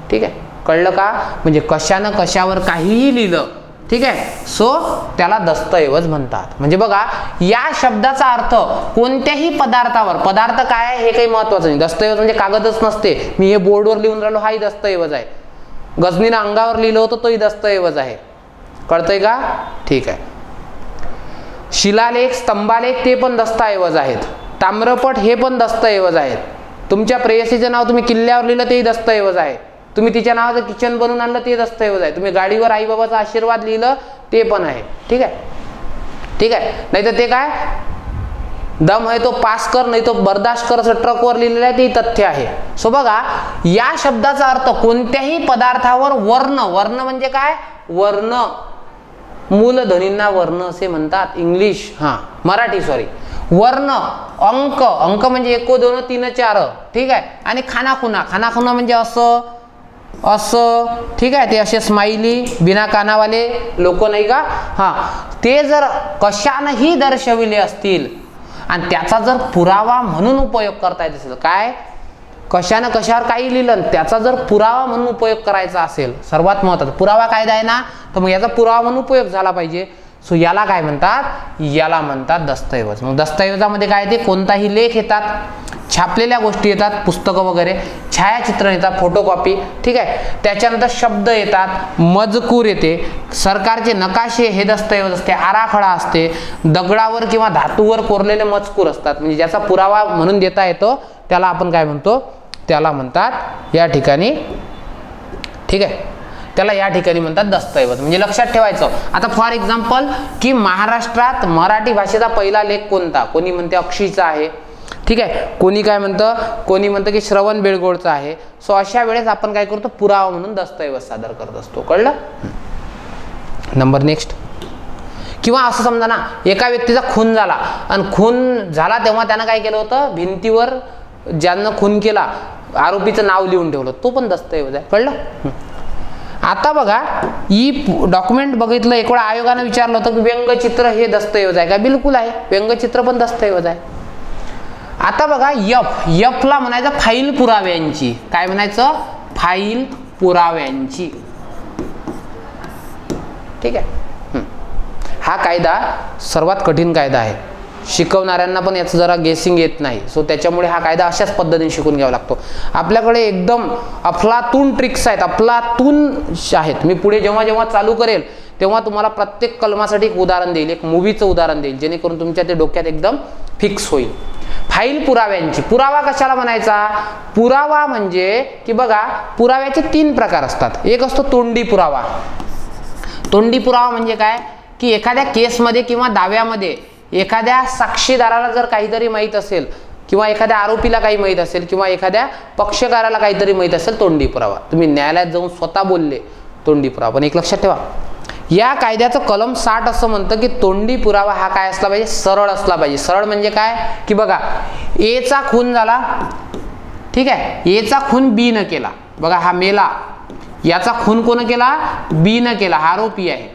ठीक आहे. कळलं का. म्हणजे कशानं कशावर काहीही लिहिलं, ठीक आहे, सो त्याला दस्तऐवज म्हणतात. म्हणजे बघा या शब्दाचा अर्थ कोणत्याही पदार्थावर, पदार्थ काय आहे हे काही महत्वाचं नाही. दस्तऐवज म्हणजे कागदच नसते, मी हे बोर्डवर लिहून राहिलो हाही दस्तऐवज आहे, गजनीनं अंगावर लिहिलं होतं तोही दस्तऐवज आहे. कळतंय का. ठीक आहे. शिलालेख स्तंभालेख ते पण दस्तऐवज आहेत. ताम्रपट हे पण दस्तऐवज आहेत. तुमच्या प्रेयसीचं नाव तुम्ही किल्ल्यावर लिहिलं तेही दस्तऐवज आहे. तुम्ही तिच्या नावाचं किचन बनवून आणलं ते दस्तऐवज आहे. तुम्ही गाडीवर आई बाबाचा आशीर्वाद लिहिलं ते पण आहे. ठीक आहे, ठीक आहे. नाही तर ते काय दम है तो पास कर नाही तो बर्दाश्त कर असं ट्रकवर लिहिलेलं आहे ते तथ्य आहे. सो बघा या शब्दाचा अर्थ कोणत्याही पदार्थावर वर्ण, वर्ण म्हणजे काय, वर्ण, मूलध्वनींना वर्ण असे म्हणतात. इंग्लिश मराठी सॉरी वर्ण, अंक, अंक म्हणजे 1 2 3 4, ठीक आहे. आणि खानाखुना, खानाखुना म्हणजे असं असं, ठीक आहे. ते असे स्माइली बिना कानावाले लोक नाही का, ते जर कशानंही दर्शविले असतील आणि त्याचा जर पुरावा म्हणून उपयोग करता येत असेल, काय कशानं कशावर काही लिहिलं त्याचा जर पुरावा म्हणून उपयोग करायचा असेल, सर्वात महत्त्वाचा पुरावा कायदा आहे ना, तर मग याचा पुरावा म्हणून उपयोग झाला पाहिजे. सो याला काय म्हणतात, याला म्हणतात दस्तऐवज. मग दस्तऐवजामध्ये काय येते, कोणताही लेख येतात, छापलेल्या गोष्टी येतात, पुस्तकं वगैरे, छायाचित्रण येतात, फोटोकॉपी, ठीक आहे. त्याच्यानंतर शब्द येतात, मजकूर येते, सरकारचे नकाशे हे दस्तऐवज असते, आराखडा असते, दगडावर किंवा धातूवर कोरलेले मजकूर असतात, म्हणजे ज्याचा पुरावा म्हणून देता येतो त्याला आपण काय म्हणतो, त्याला म्हणतात या ठिकाणी, ठीक आहे, त्याला या ठिकाणी म्हणतात दस्तऐवज. म्हणजे लक्षात ठेवायचं. आता फॉर एक्झाम्पल की महाराष्ट्रात मराठी भाषेचा पहिला लेख कोणता, कोणी म्हणते अक्षीचा आहे, ठीक आहे, कोणी काय म्हणतं, कोणी म्हणतं की श्रवण बेळगोळचा आहे. सो अशा वेळेस आपण काय करतो, पुरावा म्हणून दस्तऐवज सादर करत असतो. कळलं. Number next. किंवा असं समजा ना, एका व्यक्तीचा खून झाला आणि खून झाला तेव्हा त्यानं काय केलं होतं, भिंतीवर ज्यानं खून केला आरोपीचं नाव लिहून ठेवलं, तो पण दस्तऐवज आहे. कळलं. आता बघा ही डॉक्युमेंट बघितलं, एक वेळा आयोगानं विचारलं होतं की व्यंगचित्र हे दस्तऐवज आहे का, बिलकुल आहे, व्यंगचित्र पण दस्तऐवज आहे. आता बघा एफ ला म्हणायचं फाईल पुराव्यांची, काय म्हणायचं, फाईल पुराव्यांची, ठीक आहे. हा कायदा सर्वात कठीण कायदा आहे, शिकवणाऱ्यांना पण याचं जरा गेसिंग येत नाही. सो त्याच्यामुळे हा कायदा अशाच पद्धतीने शिकून घ्यावा लागतो. आपल्याकडे एकदम अफलातून ट्रिक्स आहेत, अफलातून आहेत. मी पुढे जेव्हा जेव्हा चालू करेल तेव्हा तुम्हाला प्रत्येक कलमासाठी एक उदाहरण देईल, एक मूवीचं उदाहरण देईल, जेणेकरून तुमच्या ते डोक्यात एकदम फिक्स होईल. फाईल पुराव्यांची, पुरावा कशाला म्हणायचा, पुरावा म्हणजे की बघा पुराव्याचे 3 प्रकार असतात. एक असतो तोंडी पुरावा. तोंडी पुरावा म्हणजे काय की एखाद्या केसमध्ये किंवा दाव्यामध्ये एखाद्या साक्षीदाराला जर काहीतरी माहीत असेल किंवा एखाद्या आरोपीला काही माहीत असेल किंवा एखाद्या पक्षकाराला काहीतरी माहीत असेल, तोंडी पुरावा. तुम्ही न्यायालयात जाऊन स्वतः बोलले, तोंडी पुरावा. पण एक लक्षात ठेवा, या कायद्याचं कलम 60 असं म्हणतं की तोंडी पुरावा हा काय असला पाहिजे, सरळ असला पाहिजे. सरळ म्हणजे काय की बघा एचा खून झाला, ठीक आहे, एचा खून बी न केला, बघा हा मेला, याचा खून कोण केला, बी न केला, हा आरोपी आहे,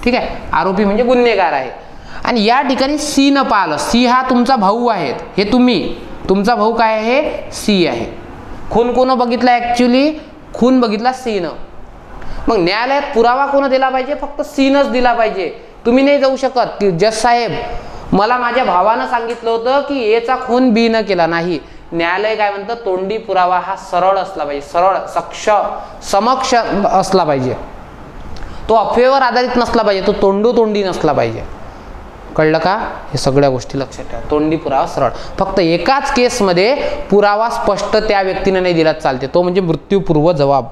ठीक आहे, आरोपी म्हणजे गुन्हेगार आहे. आणि या ठिकाणी सी न पाहिलं, सी हा तुमचा भाऊ आहे, हे तुम्ही, तुमचा भाऊ काय आहे, सी आहे. खून कोण बघितला, ऍक्च्युली खून बघितला सी न. मग न्यायालयात पुरावा कोण दिला पाहिजे, फक्त सीनच दिला पाहिजे. तुम्ही नाही जाऊ शकत की जज साहेब मला माझ्या भावानं सांगितलं होतं की एचा खून बी न केला, नाही. न्यायालय काय म्हणतं, तोंडी पुरावा हा सरळ असला पाहिजे, सरळ समक्ष असला पाहिजे, तो अफवेवर आधारित नसला पाहिजे, तो तोंडोतोंडी नसला पाहिजे. कळलं का. हे सगळ्या गोष्टी लक्षात ठेवा. तोंडी पुरावा सरळ, फक्त एकाच केसमध्ये पुरावा स्पष्ट त्या व्यक्तीने नाही दिला चालते, तो म्हणजे मृत्यूपूर्व जबाब.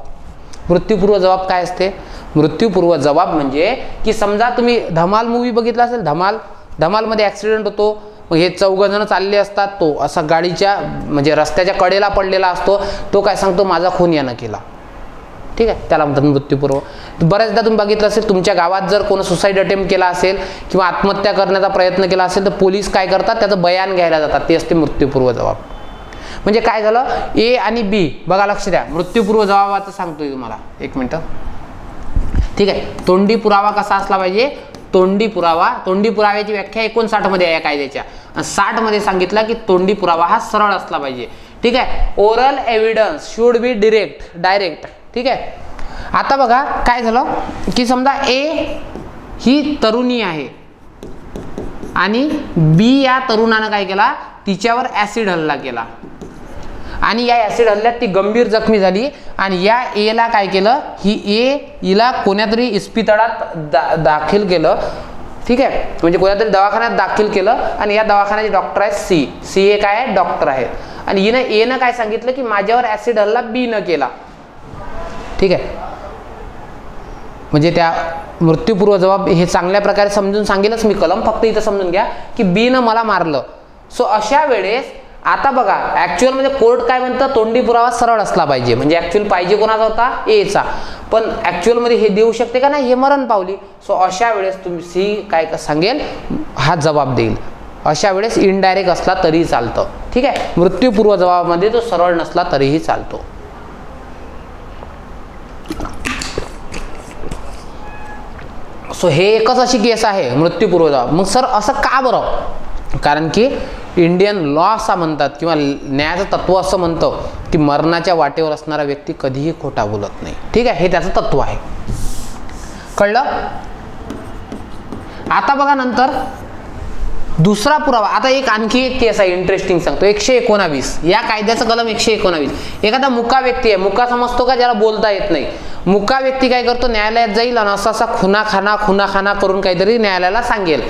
मृत्यूपूर्व जबाब काय असते, मृत्यूपूर्व जबाब म्हणजे की समजा तुम्ही धमाल मूवी बघितला असेल, धमालमध्ये ॲक्सिडेंट होतो, मग हे 4 जण चालले असतात, तो असा गाडीच्या म्हणजे रस्त्याच्या कडेला पडलेला असतो, तो काय सांगतो माझा खून यानं केला, ठीक आहे, त्याला म्हणतात मृत्यूपूर्व. बऱ्याचदा तुम्ही बघितलं असेल तुमच्या गावात जर कोणी सुसाईड अटेम्प्ट केला असेल किंवा आत्महत्या करण्याचा प्रयत्न केला असेल तर पोलीस काय करतात, त्याचं बयान घ्यायला जातात, ते असते मृत्यूपूर्व जबाब. म्हणजे काय झालं, ए आणि बी, बघा लक्ष द्या, मृत्यूपूर्व जबाबाचं सांगतोय तुम्हाला, एक मिनिट, ठीक आहे. तोंडी पुरावा कसा असला पाहिजे, तोंडी पुराव्याची व्याख्या 59 मध्ये आहे या कायद्याच्या, 60 मध्ये सांगितलं की तोंडी पुरावा हा सरळ असला पाहिजे, ठीक आहे. Oral evidence should be direct, ठीक आहे. आता बघा काय झालं की समजा ए ही तरुणी आहे आणि बी या तरुणानं काय केला, तिच्यावर ऍसिड हल्ला केला आणि या ऍसिड हल्ल्यात ती गंभीर जखमी झाली आणि या ए ला काय केलं, ही ए हिला कोण्यातरी इस्पितळात दाखल केलं ठीक आहे, म्हणजे कोणत्या तरी दवाखान्यात दाखल केलं आणि या दवाखान्याचे डॉक्टर आहेत सी हे काय आहे डॉक्टर आहे, आणि एनं काय सांगितलं की माझ्यावर ऍसिड हल्ला बीनं केला. ठीक आहे, म्हणजे त्या मृत्यूपूर्व जबाब हे चांगल्या प्रकारे समजून सांगेलच मी कलम, फक्त इथं समजून घ्या की बीनं मला मारलं. सो अशा वेळेस आता बघा ऍक्च्युअल मध्ये कोर्ट काय म्हणतं, तोंडी पुरावा सरळ असला पाहिजे, म्हणजे ऍक्च्युअल पाहिजे कोणाचा होता एचा, पण ऍक्च्युअल मध्ये हे देऊ शकते का नाही, हे मरण पावली. सो अशा वेळेस तुम्ही सी काय सांगेल हा जबाब देईल. अशा वेळेस इनडायरेक्ट असला तरीही चालतं. ठीक आहे, मृत्यूपूर्व जबाबामध्ये तो सरळ नसला तरीही चालतो. सो हे एकच अशी केस आहे मृत्यूपूर्व जबाब. मग सर असं का बरं, कारण की इंडियन लॉ असा म्हणतात किंवा न्यायाचं तत्व असं म्हणतं की मरणाच्या वाटेवर असणारा व्यक्ती कधीही खोटा बोलत नाही. ठीक आहे, हे त्याचं तत्व आहे. कळलं. आता बघा नंतर दुसरा पुरावा. आता आणखी एक केस आहे इंटरेस्टिंग सांगतो. 119 या कायद्याचं कलम 119. एखादा मुका व्यक्ती आहे, मुका समजतो का, ज्याला बोलता येत नाही. मुका व्यक्ती काय करतो, न्यायालयात जाईल आणि असा खुनाखाना करून काहीतरी न्यायालयाला सांगेल.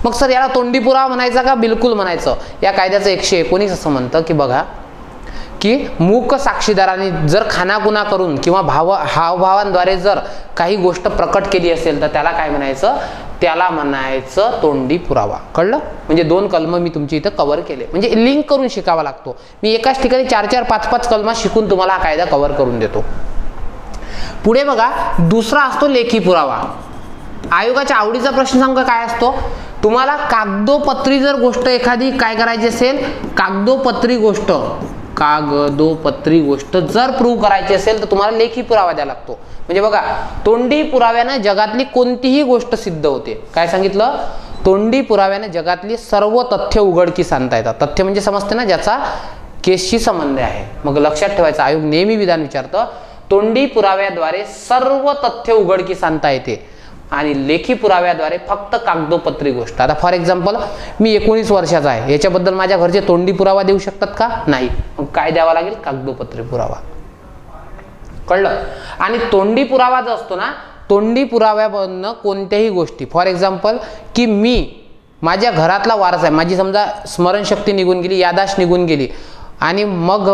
मग सर याला तोंडी पुरावा म्हणायचा का बिलकुल म्हणायचं. या कायद्याचं 119 असं म्हणतं की बघा की मूक साक्षीदाराने जर खानाखुना करून किंवा हावभावांद्वारे जर काही गोष्ट प्रकट केली असेल तर त्याला काय म्हणायचं, त्याला म्हणायचं तोंडी पुरावा. कळलं. म्हणजे 2 कलम मी तुमची इथं कव्हर केले, म्हणजे लिंक करून शिकावा लागतो. मी एकाच ठिकाणी 4-4, 5-5 कलम शिकून तुम्हाला हा कायदा कव्हर करून देतो. पुढे बघा दुसरा असतो लेखी पुरावा. आयोगाच्या आवडीचा प्रश्न सांगा काय असतो, तुम्हाला कागदोपत्री जर गोष्ट एखादी काय करायची असेल, कागदोपत्री गोष्ट जर प्रूव्ह करायची असेल तर तुम्हाला लेखी पुरावा द्यावा लागतो. म्हणजे बघा तोंडी पुराव्यानं जगातली कोणतीही गोष्ट सिद्ध होते. काय सांगितलं, तोंडी पुराव्यानं जगातली सर्व तथ्य उघडकीस आणता येतात. तथ्य म्हणजे समजते ना, ज्याचा केसशी संबंध आहे. मग लक्षात ठेवायचं, आयोग नेहमी विधान विचारतं, तोंडी पुराव्याद्वारे सर्व तथ्य उघडकीस आणता येते आणि लेखी पुराव्याद्वारे फक्त कागदोपत्री गोष्ट. आता फॉर एक्झाम्पल मी 19 वर्षाचा आहे, याच्याबद्दल माझ्या घरचे तोंडी पुरावा देऊ शकतात का, नाही. मग काय द्यावा लागेल, कागदोपत्री पुरावा. कळलं. आणि तोंडी पुरावा जो असतो ना, तोंडी पुराव्यामधनं कोणत्याही गोष्टी, फॉर एक्झाम्पल की मी माझ्या घरातला वारस आहे, माझी समजा स्मरणशक्ती निघून गेली, यादाश्त निघून गेली, आणि मग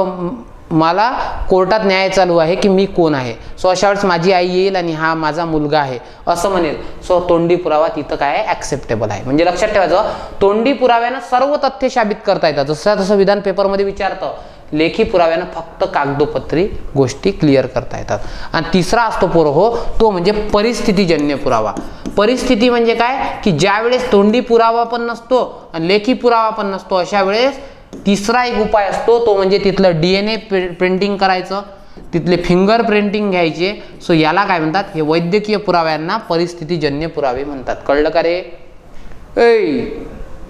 मला कोर्टात न्याय चालू आहे की मी कोण आहे. सो अशा वेळेस माझी आई येईल आणि हा माझा मुलगा आहे असं म्हणेल. सो तोंडी पुरावा तिथं काय आहे, ऍक्सेप्टेबल आहे. म्हणजे लक्षात ठेवायचं, तोंडी पुराव्यानं सर्व तथ्य साबित करता येतात. जसं विधान पेपरमध्ये विचारतं, लेखी पुराव्यानं फक्त कागदोपत्री गोष्टी क्लिअर करता येतात. आणि तिसरा असतो तो म्हणजे परिस्थितीजन्य पुरावा. परिस्थिती म्हणजे काय की ज्या वेळेस तोंडी पुरावा पण नसतो आणि लेखी पुरावा पण नसतो, अशा वेळेस तिसरा एक उपाय असतो, तो म्हणजे तिथलं DNA प्रिंटिंग करायचं, तिथले फिंगर प्रिंटिंग घ्यायचे. सो याला काय म्हणतात, हे वैद्यकीय पुराव्यांना परिस्थितीजन्य पुरावे म्हणतात. कळलं का रे,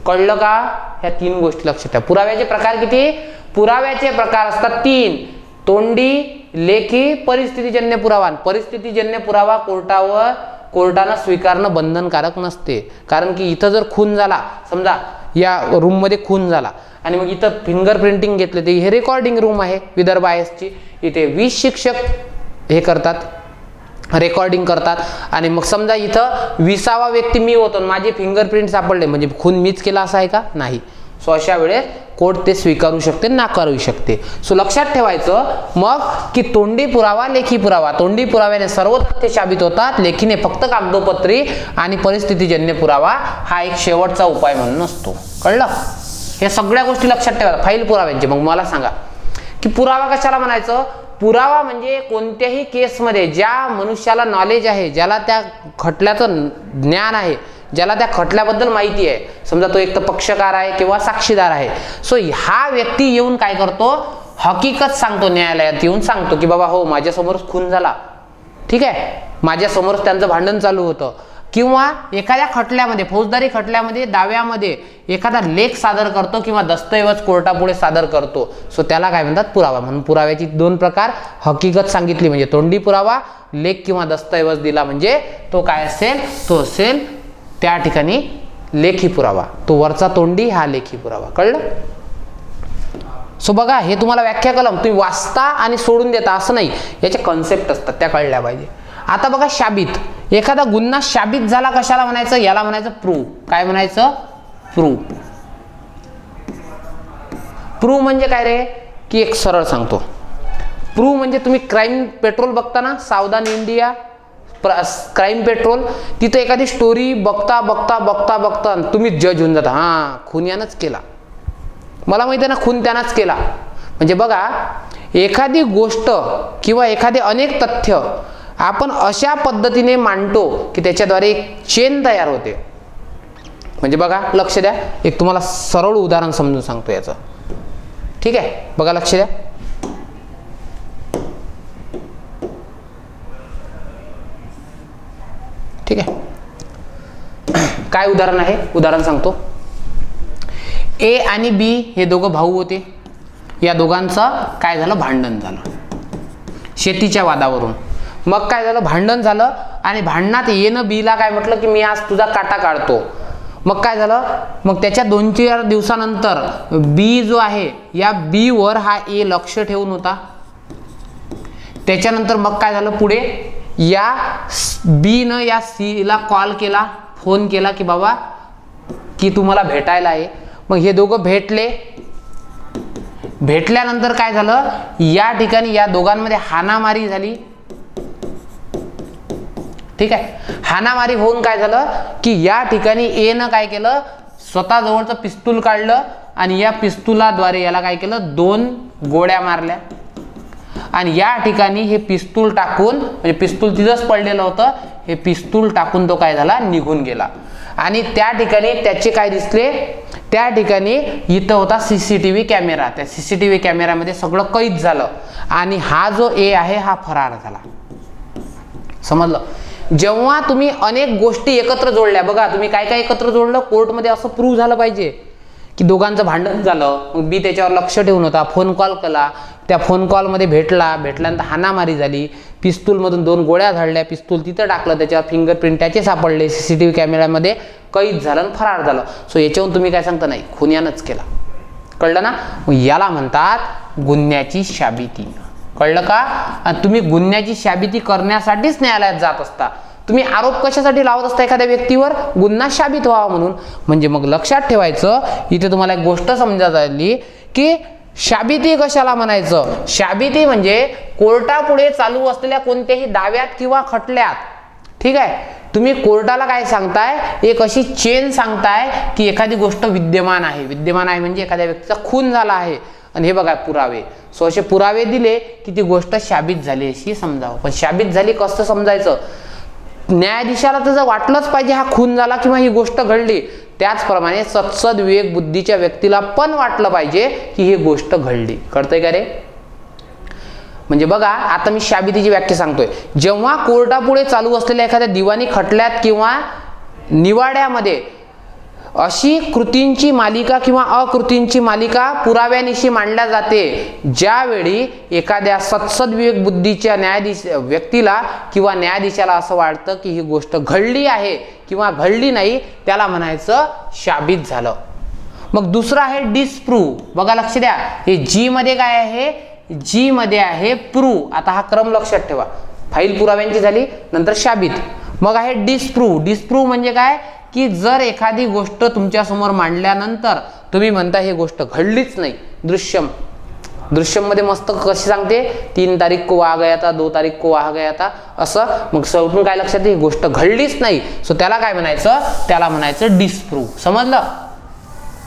कळलं का. ह्या 3 गोष्टी लक्षात ठेवा. पुराव्याचे प्रकार किती, पुराव्याचे प्रकार असतात 3, तोंडी, लेखी, परिस्थितीजन्य पुरावा. परिस्थितीजन्य पुरावा कोर्टानं स्वीकारणं बंधनकारक नसते. कारण की इथं जर खून झाला, समजा या रूम मध्ये खून झाला आणि मग इथं फिंगर प्रिंटिंग घेतले, ते हे रेकॉर्डिंग रूम आहे विदर्भ IASची, इथे 20 शिक्षक हे करतात, रेकॉर्डिंग करतात, आणि मग समजा इथं 20वा व्यक्ती मी होतो, माझे फिंगरप्रिंट सापडले, म्हणजे खून मीच केला असं आहे का, नाही. सो अशा वेळेस कोर्ट ते स्वीकारू शकते, नाकारू शकते. सो लक्षात ठेवायचं मग की तोंडी पुरावा, लेखी पुरावा. तोंडी पुराव्याने सर्व तथ्य साबित होतात, लेखीने फक्त कागदोपत्री, आणि परिस्थितीजन्य पुरावा हा एक शेवटचा उपाय म्हणून असतो. कळलं. हे सगळ्या गोष्टी लक्षात ठेवा फाईल पुराव्यांचे. मग मला सांगा की पुरावा कशाला म्हणायचं. पुरावा म्हणजे कोणत्याही केसमध्ये ज्या मनुष्याला नॉलेज आहे, ज्याला त्या खटल्याचं ज्ञान आहे, ज्याला त्या खटल्याबद्दल माहिती आहे, समजा तो एक तर पक्षकार आहे किंवा साक्षीदार आहे. सो हा व्यक्ती येऊन काय करतो, हकीकत सांगतो, न्यायालयात येऊन सांगतो की बाबा हो माझ्यासमोरच खून झाला, ठीक आहे, माझ्यासमोरच त्यांचं भांडण चालू होतं. किंवा एखाद्या खटल्यामध्ये, फौजदारी खटल्यामध्ये, दाव्यामध्ये एखादा लेख सादर करतो किंवा दस्तऐवज कोर्टापुढे सादर करतो. सो त्याला काय म्हणतात, पुरावा. म्हणून पुराव्याची 2 प्रकार, हकीकत सांगितली म्हणजे तोंडी पुरावा, लेख किंवा दस्तऐवज दिला म्हणजे तो काय असेल, तो असेल त्या ठिकाणी लेखी पुरावा. तो वरचा तोंडी हा लेखी पुरावा. कळलं. सो बघा हे तुम्हाला व्याख्या कलम तुम्ही वाचता आणि सोडून देता असं नाही, याचे कन्सेप्ट असतात, त्या कळल्या पाहिजे. आता बघा शाबित. एखादा गुन्हा साबित झाला कशाला म्हणायचं, याला म्हणायचं प्रूफ. काय म्हणायचं, प्रूफ. प्रूफ म्हणजे काय रे, की एक सरळ सांगतो. प्रूफ म्हणजे तुम्ही क्राईम पेट्रोल बघता ना, सावधान इंडिया क्राईम पेट्रोल, तिथे एखादी स्टोरी बघता बघता बघता बघता तुम्ही जज होऊन जाता, हा खून यानंच केला, मला माहिती आहे ना खून त्यानंच केला. म्हणजे बघा, एखादी गोष्ट किंवा एखादे अनेक तथ्य आपण अशा पद्धतीने मांडतो की त्याच्याद्वारे एक चेन तयार होते. म्हणजे बघा, लक्ष द्या, एक तुम्हाला सरळ उदाहरण समजून सांगतो याचं. ठीक आहे, बघा लक्ष द्या. ठीक आहे, काय उदाहरण आहे, उदाहरण सांगतो. ए आणि बी हे दोघं भाऊ होते. या दोघांचं काय झालं, भांडण झालं शेतीच्या वादावरून. मग काय झालं, भांडण झालं आणि भांडणात एनं बीला काय म्हटलं की मी आज तुझा काटा काढतो. मग काय झालं, मग त्याच्या 2-4 दिवसानंतर बी जो आहे, या बी वर हा ए लक्ष ठेवून होता. त्याच्यानंतर मग काय झालं, पुढे या बी न या सी ला कॉल केला, फोन केला की बाबा की तू मला भेटायला आहे. मग हे दोघं भेटले. भेटल्यानंतर काय झालं, या ठिकाणी या दोघांमध्ये हाणामारी झाली. ठीक आहे, हाणामारी होऊन काय झालं की या ठिकाणी ए न काय केलं, स्वतः जवळचं पिस्तूल काढलं आणि या पिस्तुलाद्वारे याला काय केलं, 2 गोळ्या मारल्या. आणि या ठिकाणी हे पिस्तूल टाकून, म्हणजे पिस्तूल तिथंच पडलेलं होतं, हे पिस्तूल टाकून तो काय झाला, निघून गेला. आणि त्या ठिकाणी त्याचे काय दिसले, त्या ठिकाणी इथं होता सीसीटीव्ही कॅमेरा. त्या सीसीटीव्ही कॅमेऱ्यामध्ये सगळं कैद झालं आणि हा जो ए आहे हा फरार झाला. समजलं. जेव्हा तुम्ही अनेक गोष्टी एकत्र जोडल्या, बघा तुम्ही काय काय एकत्र जोडलं, कोर्टमध्ये असं प्रूव्ह झालं पाहिजे की दोघांचं भांडण झालं, मग बी त्याच्यावर लक्ष ठेवून होता, फोन कॉल केला, त्या फोन कॉलमध्ये भेटल्यानंतर हाणामारी झाली, पिस्तूलमधून 2 गोळ्या झाडल्या, पिस्तूल तिथं टाकलं, त्याच्यावर फिंगरप्रिंट त्याचे सापडले, सीसीटीव्ही कॅमेऱ्यामध्ये कैद झालं आणि फरार झालं. सो याच्यावरून तुम्ही काय सांगता, नाही खून यानंच केला. कळलं ना. मग याला म्हणतात गुन्ह्याची शाबिती. कळलं का. आणि तुम्ही गुन्ह्याची शाबिती करण्यासाठीच न्यायालयात जात असता. तुम्ही आरोप कशासाठी लावत असता एखाद्या व्यक्तीवर, गुन्हा शाबित व्हावा म्हणून. म्हणजे मग लक्षात ठेवायचं, इथे तुम्हाला एक गोष्ट समजत आली की शाबिती कशाला म्हणायचं. शाबिती म्हणजे कोर्टापुढे चालू असलेल्या कोणत्याही दाव्यात किंवा खटल्यात. ठीक आहे, तुम्ही कोर्टाला काय सांगताय, एक अशी चेन सांगताय की एखादी गोष्ट विद्यमान आहे. विद्यमान आहे म्हणजे एखाद्या व्यक्तीचा खून झाला आहे आणि हे बघा पुरावे. सो असे पुरावे दिले की ती गोष्ट शाबित झाली अशी समजावं. पण शाबित झाली कसं समजायचं, न्यायाधीशाला तर जर वाटलंच पाहिजे हा खून झाला किंवा ही गोष्ट घडली, त्याचप्रमाणे सत्सद विवेक बुद्धीच्या व्यक्तीला पण वाटलं पाहिजे की ही गोष्ट घडली. कळतंय का रे. म्हणजे बघा, आता मी शाबितीची व्याख्या सांगतोय. जेव्हा कोर्टापुढे चालू असलेल्या एखाद्या दिवाणी खटल्यात किंवा निवाड्यामध्ये अशी कृतींची मालिका किंवा अकृतींची मालिका पुराव्यानिशी मांडल्या जाते, ज्यावेळी एखाद्या सत्सद विवेक बुद्धीच्या व्यक्तीला किंवा न्यायाधीशाला असं वाटतं की ही गोष्ट घडली आहे किंवा घडली नाही, त्याला म्हणायचं शाबित झालं. मग दुसरं आहे डिस्प्रूव्ह. बघा लक्ष द्या, हे जी मध्ये काय आहे, जी मध्ये आहे प्रूव्ह. आता हा क्रम लक्षात ठेवा. फाईल पुराव्यांची झाली, नंतर शाबित, मग आहे डिस्प्रूव्ह. डिस्प्रूव्ह म्हणजे काय की जर एखादी गोष्ट तुमच्या समोर मांडल्यानंतर तुम्ही म्हणता ही गोष्ट घडलीच नाही. दृश्यम मध्ये मस्त कशी सांगते, 3 तारीख को वहा गया था, 2 तारीख को वहा गया था, असं. मग शेवटून काय लक्षात येते, ही गोष्ट घडलीच नाही. सो त्याला काय म्हणायचं, त्याला म्हणायचं डिस्प्रूव्ह. समजलं.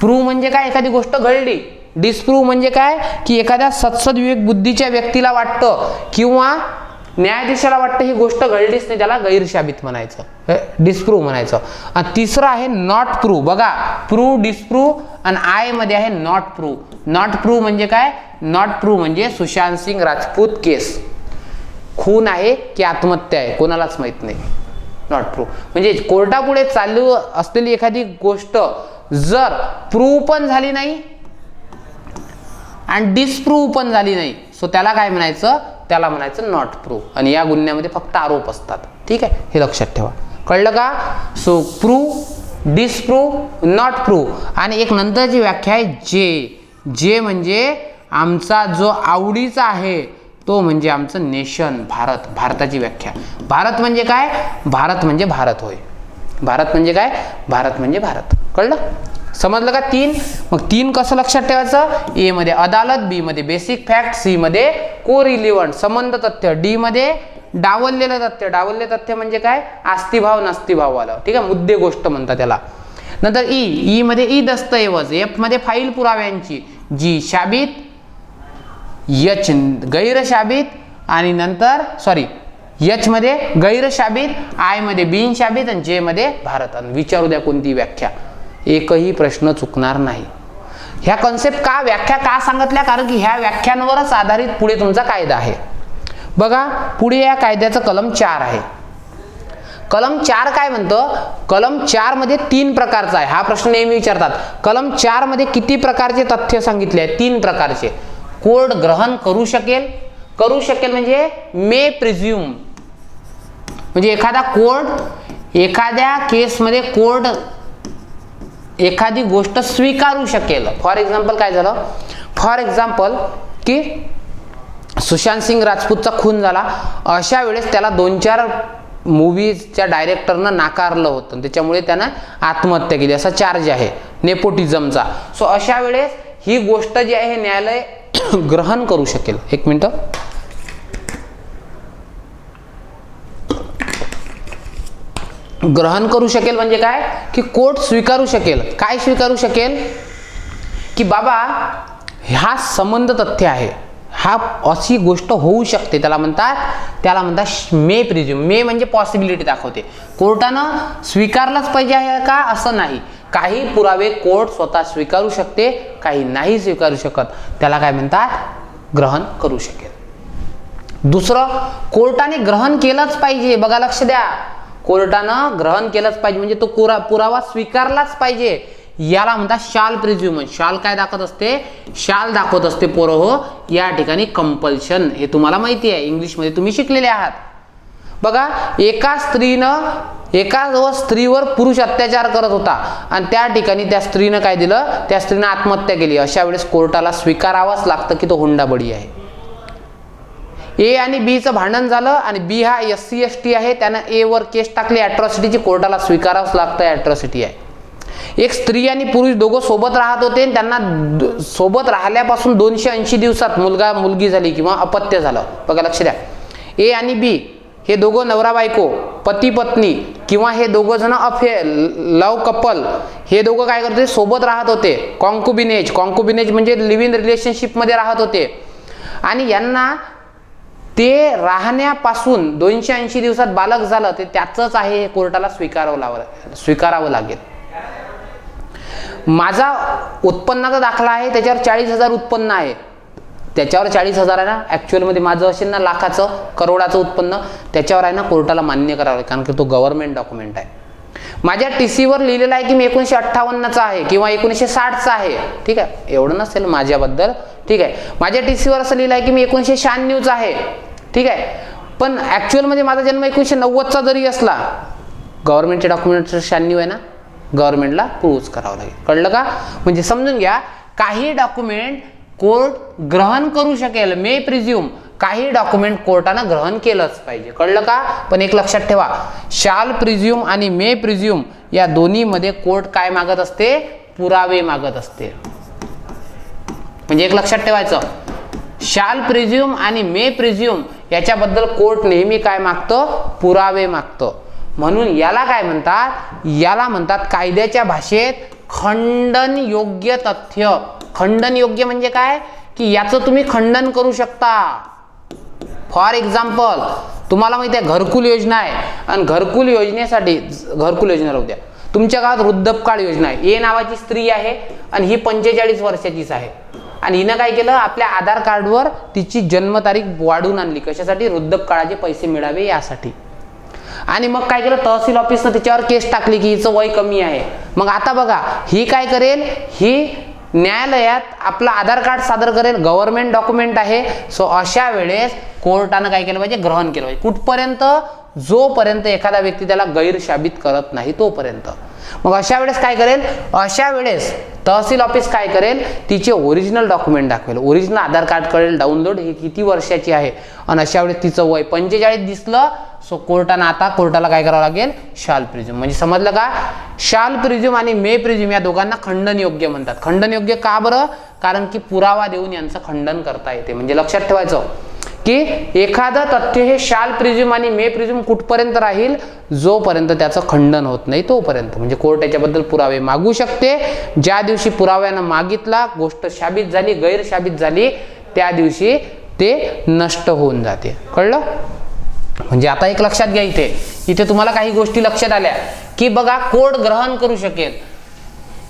प्रूव्ह म्हणजे काय, एखादी गोष्ट घडली. डिस्प्रूव्ह म्हणजे काय की एखाद्या सत्सद विवेक बुद्धीच्या व्यक्तीला वाटतं किंवा न्यायाधीशाला वाटतं ही गोष्ट घडलीच नाही, त्याला गैरशाबित म्हणायचं, डिस्प्रूव्ह म्हणायचं. आणि तिसरं आहे नॉट प्रूव्ह. बघा, प्रूव्ह, डिस्प्रूव्ह आणि आय मध्ये आहे नॉट प्रूव्ह. नॉट प्रूव्ह म्हणजे काय, नॉट प्रूव्ह म्हणजे सुशांत सिंग राजपूत केस. खून आहे की आत्महत्या आहे कोणालाच माहित नाही. नॉट प्रूव्ह म्हणजे कोर्टापुढे चालू असलेली एखादी गोष्ट जर प्रूव्ह पण झाली नाही आणि डिस्प्रूव्ह पण झाली नाही, सो त्याला काय म्हणायचं, त्याला म्हणायचं नॉट प्रूव्ह. आणि या गुन्ह्यामध्ये फक्त आरोप असतात. ठीक आहे, हे लक्षात ठेवा. कळलं का. So prove, disprove, not prove. आणि एक नंतरची व्याख्या आहे जे. जे म्हणजे आमचा जो आवडीचा आहे तो म्हणजे आमचं नेशन, भारत. भारताची व्याख्या, भारत म्हणजे काय? भारत म्हणजे भारत होय. भारत म्हणजे काय? भारत म्हणजे भारत. कळलं? समजलं का? 3. मग 3 कसं लक्षात ठेवायचं? ए मध्ये अदालत, बी मध्ये बेसिक फॅक्ट, सी मध्ये कोरिलेव्हंट संबंध तथ्य, डी मध्ये डावललेलं तथ्य. डावलले तथ्य म्हणजे काय? आस्तिभाव नस्तिभाव वालं. ठीक आहे, मुद्दे गोष्ट म्हणतात त्याला. नंतर ई मध्ये ई दस्तऐवज, एफ मध्ये फाईल पुराव्यांची, जी शाबित, एच गैरशाबित, आणि नंतर एच मध्ये गैरशाबित, आय मध्ये बिनशाबित, आणि जे मध्ये भारत. आणि विचारू द्या कोणती व्याख्या, एकही प्रश्न चुकणार नाही. ह्या कॉन्सेप्ट का, व्याख्या का सांगितल्या? कारण की ह्या व्याख्यांवरच आधारित पुढे तुमचा कायदा आहे. बघा पुढे या कायद्याचं कलम 4 आहे. कलम 4 काय म्हणतं? कलम 4 मध्ये 3 प्रकारचा आहे. हा प्रश्न नेहमी विचारतात. कलम 4 मध्ये किती प्रकारचे तथ्य सांगितले आहेत? 3 प्रकारचे. कोर्ट ग्रहण करू शकेल. करू शकेल म्हणजे मे प्रिझ्युम, म्हणजे एखादा कोर्ट एखाद्या केसमध्ये कोर्ट एखादी गोष्ट स्वीकारू शकेल. फॉर एक्झाम्पल काय झालं? फॉर एक्झाम्पल की सुशांत सिंग राजपूतचा खून झाला, अशा वेळेस त्याला 2-4 मूवीजच्या डायरेक्टरनं नाकारलं होतं, त्याच्यामुळे त्यानं आत्महत्या केली, असा चार्ज आहे नेपोटिझमचा. सो अशा वेळेस ही गोष्ट जी आहे हे न्यायालय ग्रहण करू शकेल. 1 मिनिट. ग्रहण करू शकेल म्हणजे काय? की कोर्ट स्वीकारू शकेल. काय स्वीकारू शकेल? की बाबा हा संबंध तथ्य आहे, हा अशी गोष्ट होऊ शकते, त्याला म्हणतात मे प्रिझ्युम. मे म्हणजे पॉसिबिलिटी दाखवते. कोर्टानं स्वीकारलाच पाहिजे आहे का असं नाही. काही पुरावे कोर्ट स्वतः स्वीकारू शकते, काही नाही स्वीकारू शकत, त्याला काय म्हणतात? ग्रहण करू शकेल. दुसरं, कोर्टाने ग्रहण केलंच पाहिजे. बघा लक्ष द्या, कोर्टानं ग्रहण केलंच पाहिजे म्हणजे तो पुरावा स्वीकारलाच पाहिजे, याला म्हणतात शाल प्रिझ्युम. शाल काय दाखवत असते? शाल दाखवत असते पोरं हो. या ठिकाणी कंपल्शन, हे तुम्हाला माहिती आहे, इंग्लिशमध्ये तुम्ही शिकलेले आहात. बघा एका स्त्रीवर पुरुष अत्याचार करत होता आणि त्या ठिकाणी त्या स्त्रीनं काय दिलं? त्या स्त्रीनं आत्महत्या केली. अशा वेळेस कोर्टाला स्वीकारावंच लागतं की तो हुंडाबळी आहे. ए आणि बी चं भांडण झालं आणि बी हा SC ST आहे, त्यानं ए वर केस टाकली ॲट्रॉसिटीची, कोर्टाला स्वीकारावंच लागतं ॲट्रॉसिटी आहे. एक स्त्री आणि पुरुष दोघं सोबत राहत होते, त्यांना सोबत राहिल्यापासून 280 दिवसात मुलगी झाली किंवा अपत्य झालं. बघा लक्ष द्या, ए आणि बी हे दोघं नवरा बायको, पती पत्नी, किंवा हे दोघं जण लव कपल, हे दोघं काय करते? सोबत राहत होते. कॉन्क्युबिनेज म्हणजे लिव्ह इन रिलेशनशिप मध्ये राहत होते आणि यांना ते राहण्यापासून 280 दिवसात बालक झालं, ते त्याचंच आहे, हे कोर्टाला स्वीकारावं लागेल. माझा उत्पन्नाचा दाखला आहे, त्याच्यावर 40,000 उत्पन्न आहे, त्याच्यावर 40,000 आहे ना, ॲक्च्युअलमध्ये माझं असेल ना लाखाचं करोडाचं उत्पन्न, त्याच्यावर आहे ना कोर्टाला मान्य करावं लागेल, कारण की तो गव्हर्नमेंट डॉक्युमेंट आहे. माझ्या TCवर लिहिलेलं आहे की मी 1958चा आहे किंवा 1960चा आहे, ठीक आहे, एवढं नसेल माझ्याबद्दल, ठीक आहे. माझ्या TCवर असं लिहिलं आहे की मी 1996चा आहे, ठीक आहे, पण ॲक्च्युअलमध्ये माझा जन्म 1990चा जरी असला, गव्हर्नमेंटचे डॉक्युमेंट 96 आहे ना, गव्हर्नमेंटला प्रूव्ह करावं लागेल. कळलं का? म्हणजे समजून घ्या, काही डॉक्युमेंट कोर्ट ग्रहण करू शकेल, मे प्रिझ्युम, काही डॉक्युमेंट कोर्टानं ग्रहण केलंच पाहिजे. कळलं का? पण एक लक्षात ठेवा, शाल प्रिझ्युम आणि मे प्रिझ्युम या दोन्हीमध्ये कोर्ट काय मागत असते? पुरावे मागत असते. म्हणजे एक लक्षात ठेवायचं, शाल प्रिझ्युम आणि मे प्रिझ्युम याच्याबद्दल कोर्ट नेहमी काय मागतं? पुरावे मागतं. म्हणून याला काय म्हणतात? याला म्हणतात कायद्याच्या भाषेत खंडन योग्य तथ्य. खंडन योग्य म्हणजे काय? की याचं तुम्ही खंडन करू शकता. फॉर एक्झाम्पल, तुम्हाला माहिती आहे घरकुल योजना आहे आणि घरकुल योजनेसाठी, घरकुल योजना राहू द्या, तुमच्या गावात वृद्धपकाळ योजना आहे. ए नावाची स्त्री आहे आणि ही 45 वर्षाचीच आहे आणि हिनं काय केलं? आपल्या आधार कार्डवर तिची जन्मतारीख वाढवून आणली. कशासाठी? वृद्धपकाळाचे पैसे मिळावे यासाठी. आणि मग काय केलं? तहसील ऑफिसनं त्याच्यावर केस टाकली की हिचं वय कमी आहे. मग आता बघा, ही काय करेल? ही न्यायालयात आपलं आधार कार्ड सादर करेल, गव्हर्नमेंट डॉक्युमेंट आहे. सो अशा वेळेस कोर्टानं काय केलं पाहिजे? ग्रहण केलं पाहिजे. कुठपर्यंत? जोपर्यंत एखादा व्यक्ती त्याला गैरसाबित करत नाही तोपर्यंत. मग अशा वेळेस काय करेल, अशा वेळेस तहसील ऑफिस काय करेल, तिचे ओरिजिनल डॉक्युमेंट दाखवेल, ओरिजिनल आधार कार्ड करेल डाउनलोड, हे किती वर्षाची आहे, आणि अशा वेळेस तिचं वय 45 दिसलं, सो कोर्टाला काय करावं लागेल, शाल प्रिझ्युम. म्हणजे समजलं का, शाल प्रिझ्युम आणि मे प्रिझ्युम या दोघांना खंडन योग्य म्हणतात. खंडन योग्य का बरं, कारण की पुरावा देऊन यांचं खंडन करता येते. म्हणजे लक्षात ठेवायचं की एखादं तथ्य हे शाल प्रिझ्युम आणि मे प्रिझ्युम कुठपर्यंत राहील, जोपर्यंत त्याचं खंडन होत नाही तोपर्यंत. म्हणजे कोर्ट याच्याबद्दल पुरावे मागू शकते. ज्या दिवशी पुराव्यानं मागितला, गोष्ट साबित झाली, गैरसाबित झाली, त्या दिवशी ते नष्ट होऊन जाते. कळलं. म्हणजे आता एक लक्षात घ्या, इथे तुम्हाला काही गोष्टी लक्षात आल्या की बघा, कोर्ट ग्रहण करू शकेल,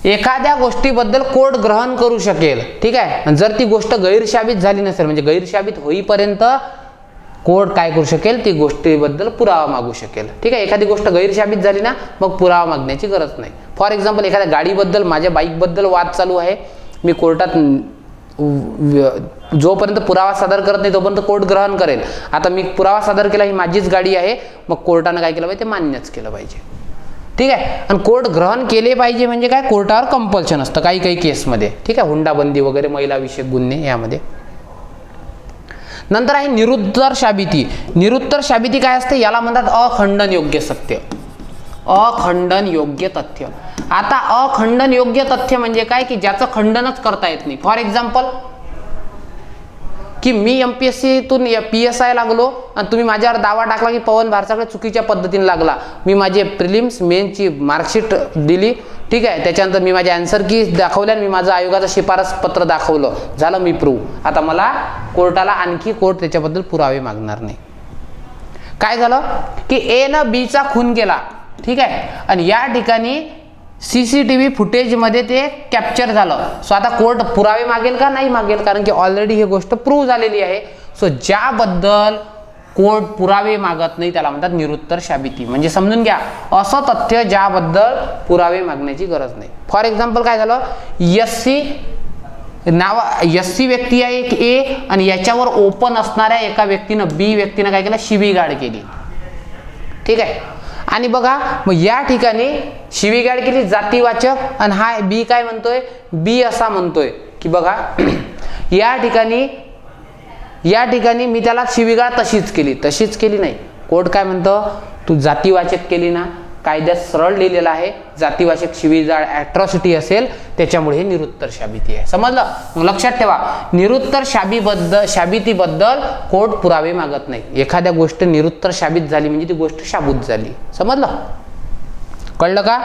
एखाद्या गोष्टीबद्दल कोर्ट ग्रहण करू शकेल. ठीक आहे. जर ती गोष्ट गैरसाबित झाली नसेल, म्हणजे गैरसाबित होईपर्यंत कोर्ट काय करू शकेल, ती गोष्टीबद्दल पुरावा मागू शकेल. ठीक आहे. एखादी गोष्ट गैरसाबित झाली ना, मग पुरावा मागण्याची गरज नाही. फॉर एक्झाम्पल, एखाद्या गाडीबद्दल, माझ्या बाईकबद्दल वाद चालू आहे, मी कोर्टात जोपर्यंत पुरावा सादर करत नाही तोपर्यंत कोर्ट ग्रहण करेल. आता मी पुरावा सादर केला, ही माझीच गाडी आहे, मग कोर्टानं काय केलं पाहिजे, ते मान्यच केलं पाहिजे. ठीक आहे. आणि कोर्ट ग्रहण केले पाहिजे म्हणजे काय, कोर्टावर कंपल्शन असतं काही केसमध्ये. ठीक आहे. हुंडाबंदी वगैरे, महिलाविषयक गुन्हे यामध्ये. नंतर आहे निरुत्तर शाबिती. निरुत्तर शाबिती काय असते, याला म्हणतात अखंडन योग्य सत्य, अखंडन योग्य तथ्य. आता अखंडन योग्य तथ्य म्हणजे काय, की ज्याचं खंडनच करता येत नाही. फॉर एक्झाम्पल, की मी MPSCतून PSI लागलो आणि तुम्ही माझ्यावर दावा टाकला की पवन भारसाकडे चुकीच्या पद्धतीने लागला. मी माझे प्रिलिम्स मेनची मार्कशीट दिली. ठीक आहे. त्याच्यानंतर मी माझे आन्सर की दाखवल्या, मी माझं आयोगाचं शिफारस पत्र दाखवलं, झालं मी प्रूव्ह. आता मला कोर्टाला आणखी कोर्ट त्याच्याबद्दल पुरावे मागणार नाही. काय झालं की A न B चा खून केला. ठीक आहे. आणि या ठिकाणी CCTV फुटेजमध्ये ते कॅप्चर झालं. सो आता कोर्ट पुरावे मागेल का, नाही मागेल, कारण की ऑलरेडी ही गोष्ट प्रूव्ह झालेली आहे. सो ज्याबद्दल कोर्ट पुरावे मागत नाही त्याला म्हणतात निरुत्तर शाबिती. म्हणजे समजून घ्या, असं तथ्य ज्याबद्दल पुरावे मागण्याची गरज नाही. फॉर एक्झाम्पल काय झालं, SC व्यक्ती आहे एक A, आणि याच्यावर ओपन असणाऱ्या एका व्यक्तीनं, B व्यक्तीनं काय केलं, शिवीगाळ केली. ठीक आहे. आणि बघा, मग या ठिकाणी शिवीगाळ केली जातीवाचक, आणि हा B काय म्हणतोय, B असा म्हणतोय की बघा, या ठिकाणी मी त्याला शिवीगाळ तशीच केली नाही. कोर्ट काय म्हणतं, तू जातीवाचक केली ना, कायद्यात सरळ लिहिलेलं आहे, जातीवाचक शिवीगाळ ॲट्रॉसिटी असेल, त्याच्यामुळे हे निरुत्तर शाबिती आहे. समजलं. मग लक्षात ठेवा, निरुत्तर शाबितीबद्दल कोर्ट पुरावे मागत नाही. एखाद्या गोष्ट निरुत्तर शाबित झाली म्हणजे ती गोष्ट शाबूत झाली. समजलं. कळलं का.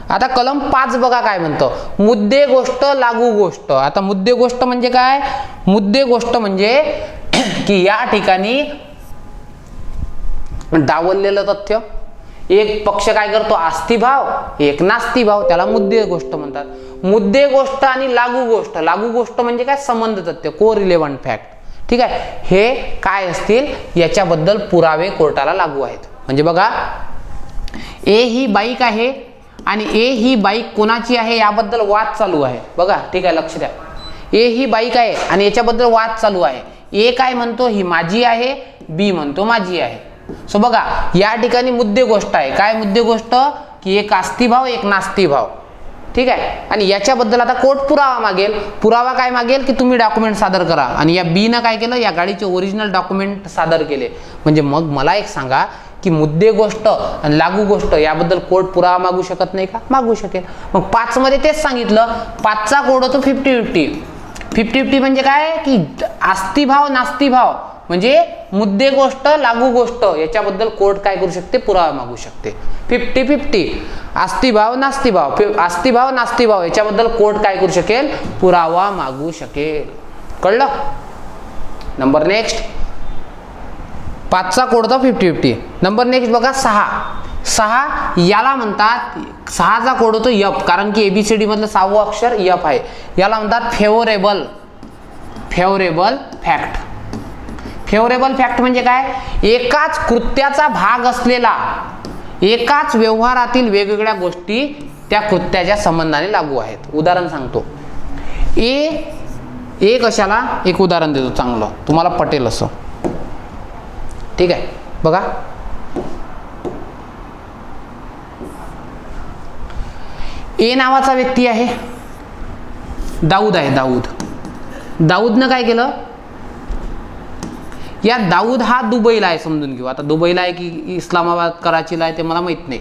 आता कलम 5 बघा काय म्हणतं, मुद्दे गोष्ट लागू गोष्ट. आता मुद्दे गोष्ट म्हणजे काय, मुद्दे गोष्ट म्हणजे की या ठिकाणी डावललेलं तथ्य, एक पक्ष काय करतो आस्तिभाव, एक नास्तिभाव, त्याला मुद्दे गोष्ट म्हणतात. मुद्दे गोष्ट आणि लागू गोष्ट. लागू गोष्ट म्हणजे काय, संबंध तथ्य, को रिलेव्हंट फॅक्ट. ठीक आहे. हे काय असतील, याच्याबद्दल पुरावे कोर्टाला लागू आहेत. म्हणजे बघा, A ही बाईक आहे आणि A ही बाईक कोणाची आहे याबद्दल वाद चालू आहे. बघा. ठीक आहे. लक्ष द्या. A ही बाईक आहे आणि याच्याबद्दल वाद चालू आहे. A काय म्हणतो, ही माझी आहे, B म्हणतो माझी आहे. सो बघा, या ठिकाणी मुद्दे गोष्ट आहे. काय मुद्दे गोष्ट, की एक आस्तिभाव, एक नास्तिभाव. ठीक आहे. आणि याच्याबद्दल आता कोर्ट पुरावा मागेल. पुरावा काय मागेल, की तुम्ही डॉक्युमेंट सादर करा. आणि या B न काय केलं, या गाडीचे ओरिजिनल डॉक्युमेंट सादर केले. म्हणजे मग मला एक सांगा, की मुद्दे गोष्ट आणि लागू गोष्ट याबद्दल कोर्ट पुरावा मागू शकत नाही का, मागू शकेल. मग 5 मध्ये तेच सांगितलं, 5चा कोड होतो 50-50. 50-50 म्हणजे काय, की आस्तिभाव नास्तिभाव, म्हणजे मुद्दे गोष्ट लागू गोष्ट याच्याबद्दल कोर्ट काय करू शकते, पुरावा मागू शकते. 50-50. आस्तिभाव नास्तिभाव याच्याबद्दल कोर्ट काय करू शकेल, पुरावा मागू शकेल. कळलं. नंबर नेक्स्ट, 5चा कोड होता 50-50. नंबर नेक्स्ट बघा, 6 याला म्हणतात, 6चा कोड होतो F, कारण की ABCD मधलं 6वं अक्षर F आहे. याला म्हणतात फेवरेबल फॅक्ट. फेवरेबल फॅक्ट म्हणजे काय, एकाच कृत्याचा भाग असलेला, एकाच व्यवहारातील वेगवेगळ्या गोष्टी त्या कृत्याच्या संबंधाने लागू आहेत. उदाहरण सांगतो. ए कशाला, एक उदाहरण देतो चांगलं, तुम्हाला पटेल असं. ठीक आहे. बघा, ए नावाचा व्यक्ती आहे, दाऊद आहे, दाऊदनं काय केलं, या दाऊद हा दुबईला आहे समजून घेऊ. आता दुबईला आहे की इस्लामाबाद कराचीला आहे ते मला माहित नाही.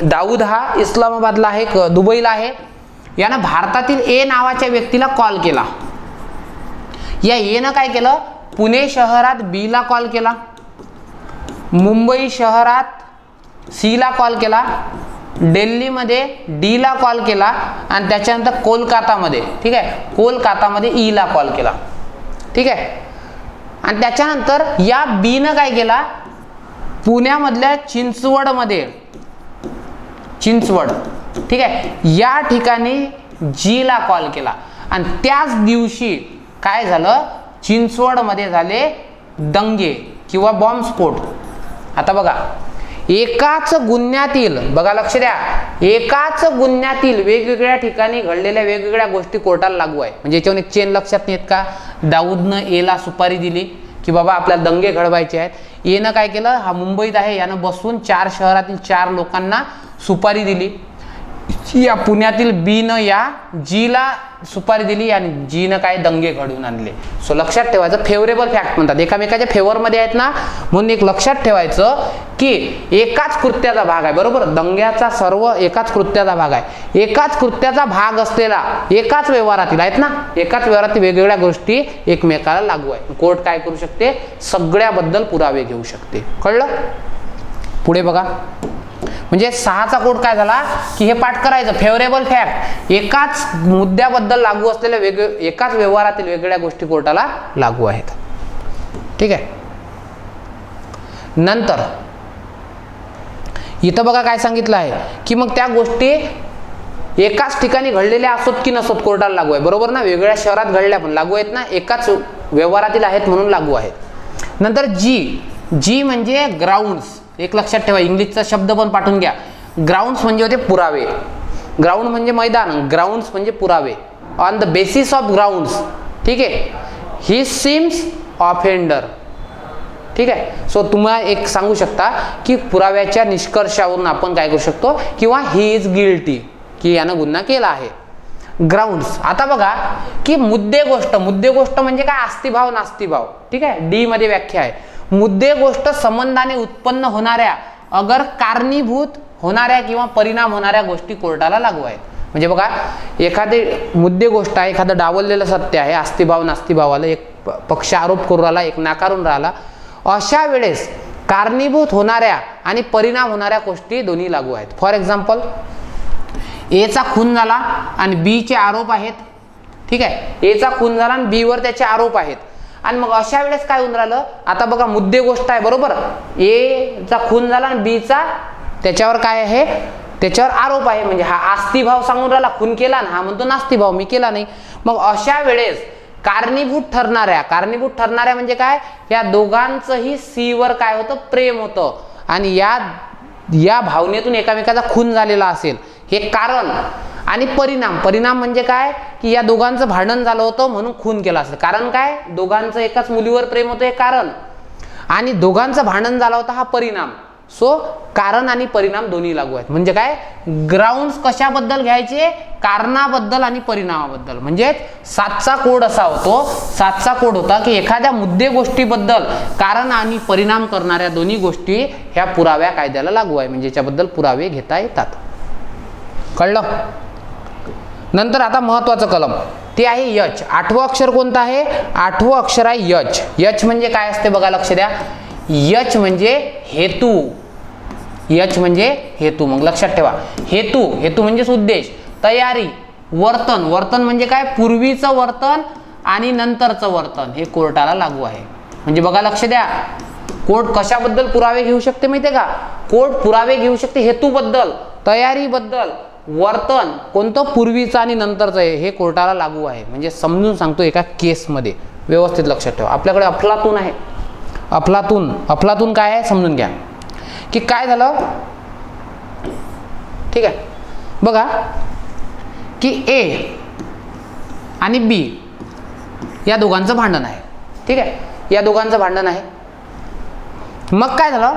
दाऊद हा इस्लामाबादला आहे, दुबईला आहे. यानं भारतातील ए नावाच्या व्यक्तीला कॉल केला. या एनं काय केलं, पुणे शहरात बी ला कॉल केला, मुंबई शहरात सी ला कॉल केला, दिल्लीमध्ये डी ला कॉल केला आणि त्याच्यानंतर कोलकातामध्ये, ठीक आहे, कोलकातामध्ये ई ला कॉल केला. ठीक आहे. आणि त्याच्यानंतर या बीनं काय केला, पुण्यामधल्या चिंचवड, ठीक आहे, या ठिकाणी जी ला कॉल केला. आणि त्याच दिवशी काय झालं, चिंचवडमध्ये झाले दंगे किंवा बॉम्बस्फोट. आता बघा, एकाच गुन्ह्यातील, बघा लक्ष द्या, एकाच गुन्ह्यातील वेगवेगळ्या ठिकाणी घडलेल्या वेगवेगळ्या गोष्टी कोर्टाला लागू आहे. म्हणजे याच्यावर एक चेन लक्षात येत का, दाऊदनं एला सुपारी दिली की बाबा आपल्याला दंगे घडवायचे आहेत. एनं काय केलं, हा मुंबईत आहे, यानं बसून 4 शहरातील 4 लोकांना सुपारी दिली. या पुण्यातील बीनं या जीला सुपारी दिली आणि जीनं काय दंगे घडवून आणले. सो लक्षात ठेवायचं, फेवरेबल फॅक्ट म्हणतात, एकामेकाच्या फेवरमध्ये आहेत ना, म्हणून एक लक्षात ठेवायचं की एकाच कृत्याचा भाग आहे. बरोबर, दंग्याचा सर्व एकाच कृत्याचा भाग आहे. एकाच कृत्याचा भाग असलेला एकाच व्यवहारातील आहेत ना, एकाच व्यवहारातील वेगवेगळ्या गोष्टी एकमेकाला लागू आहे. कोर्ट काय करू शकते, सगळ्याबद्दल पुरावे घेऊ शकते. कळलं. पुढे बघा, म्हणजे 6चा कोड काय झाला की हे पाठ करायचं, फेवरेबल फॅक्ट एकाच मुद्द्याबद्दल लागू असलेल्या एकाच व्यवहारातील वेगवेगळ्या गोष्टी कोर्टाला लागू आहेत. ठीक आहे. नंतर इथं बघा काय सांगितलं आहे की मग त्या गोष्टी एकाच ठिकाणी घडलेल्या असोत की नसोत कोर्टाला लागू आहे. बरोबर ना, वेगवेगळ्या शहरात घडल्या पण लागू आहेत ना, एकाच व्यवहारातील आहेत म्हणून लागू आहेत. नंतर जी म्हणजे ग्राउंड्स, एक लक्षात ठेवा, इंग्लिशचा शब्द पण पाठवून घ्या. ग्राउंड्स म्हणजे होते पुरावे, ग्राउंड म्हणजे मैदान, ग्राउंड्स म्हणजे पुरावे. On the basis of grounds, ठीक आहे, ही सीम्स ऑफेंडर. ठीक आहे. सो तुम्हाला एक सांगू शकता की पुराव्याच्या निष्कर्षावरून आपण काय करू शकतो, किंवा ही इज गिल्टी, की यानं गुन्हा केला आहे. ग्राउंड्स. आता बघा की मुद्दे गोष्ट म्हणजे काय, अस्तिभाव नास्तिभाव. ठीक आहे. डी मध्ये व्याख्या आहे, मुद्दे गोष्ट संबंधाने उत्पन्न होणाऱ्या, अगर कारणीभूत होणाऱ्या किंवा परिणाम होणाऱ्या गोष्टी कोर्टाला लागू आहेत. म्हणजे बघा, एखादी मुद्दे गोष्ट आहे, एखादं डावललेलं सत्य आहे, अस्तिभाव नास्तिभावाला एक पक्ष आरोप करून राहिला, एक नाकारून राहिला, अशा वेळेस कारणीभूत होणाऱ्या आणि परिणाम होणाऱ्या गोष्टी दोन्ही लागू आहेत. फॉर एक्झाम्पल, एचा खून झाला आणि बी चे आरोप आहेत. ठीक आहे. एचा खून झाला आणि बी वर त्याचे आरोप आहेत. आणि मग अशा वेळेस काय होऊन राहिलं, आता बघा मुद्दे गोष्ट आहे, बरोबर, एचा खून झाला आणि बीचा त्याच्यावर काय आहे, त्याच्यावर आरोप आहे. म्हणजे हा अस्तिभाव सांगून राहिला, खून केला, आणि हा म्हणतो नास्तिभाव, मी केला नाही. मग अशा वेळेस कारणीभूत ठरणाऱ्या म्हणजे काय, या दोघांचंही सी वर काय होतं, प्रेम होतं, आणि या भावनेतून एकामेकाचा खून झालेला असेल, हे कारण. आणि परिणाम म्हणजे काय, की या दोघांचं भांडण झालं होतं म्हणून खून केला असेल. कारण काय, दोघांचं एकाच मुलीवर प्रेम होतं हे कारण, आणि दोघांचं भांडण झालं होतं हा परिणाम. सो कारण आणि परिणाम दोन्ही लागू आहेत. म्हणजे काय, ग्राउंड्स कशाबद्दल घ्यायचे, कारणाबद्दल आणि परिणामाबद्दल. म्हणजे 7चा कोड असा होतो, 7चा कोड होता की एखाद्या मुद्दे गोष्टीबद्दल कारण आणि परिणाम करणाऱ्या दोन्ही गोष्टी ह्या पुराव्या कायद्याला लागू आहे. म्हणजे याच्याबद्दल पुरावे घेता येतात. कळलं. नंतर आता महत्वाचं कलम ते आहे यच. 8वं अक्षर कोणतं आहे, 8वं अक्षर आहे यच. यच म्हणजे काय असते बघा, लक्ष द्या. यच म्हणजे हेतू, यच म्हणजे हेतू. मग लक्षात ठेवा, हेतू म्हणजे उद्देश, तयारी, वर्तन म्हणजे काय, पूर्वीचं वर्तन आणि नंतरचं वर्तन हे कोर्टाला लागू आहे. म्हणजे बघा लक्ष द्या, कोर्ट कशाबद्दल पुरावे घेऊ शकते माहितीये का, कोर्ट पुरावे घेऊ शकते हेतूबद्दल, तयारीबद्दल, वर्तन कोणतं, पूर्वीचं आणि नंतरचं हे कोर्टाला लागू आहे. म्हणजे समजून सांगतो एका केसमध्ये, व्यवस्थित लक्षात ठेवा. आपल्याकडे अफलातून आहे, अफलातून काय आहे समजून घ्या. की काय झालं, ठीक आहे, बघा की ए आणि बी या दोघांचं भांडण आहे. ठीक आहे, या दोघांचं भांडण आहे. मग काय झालं,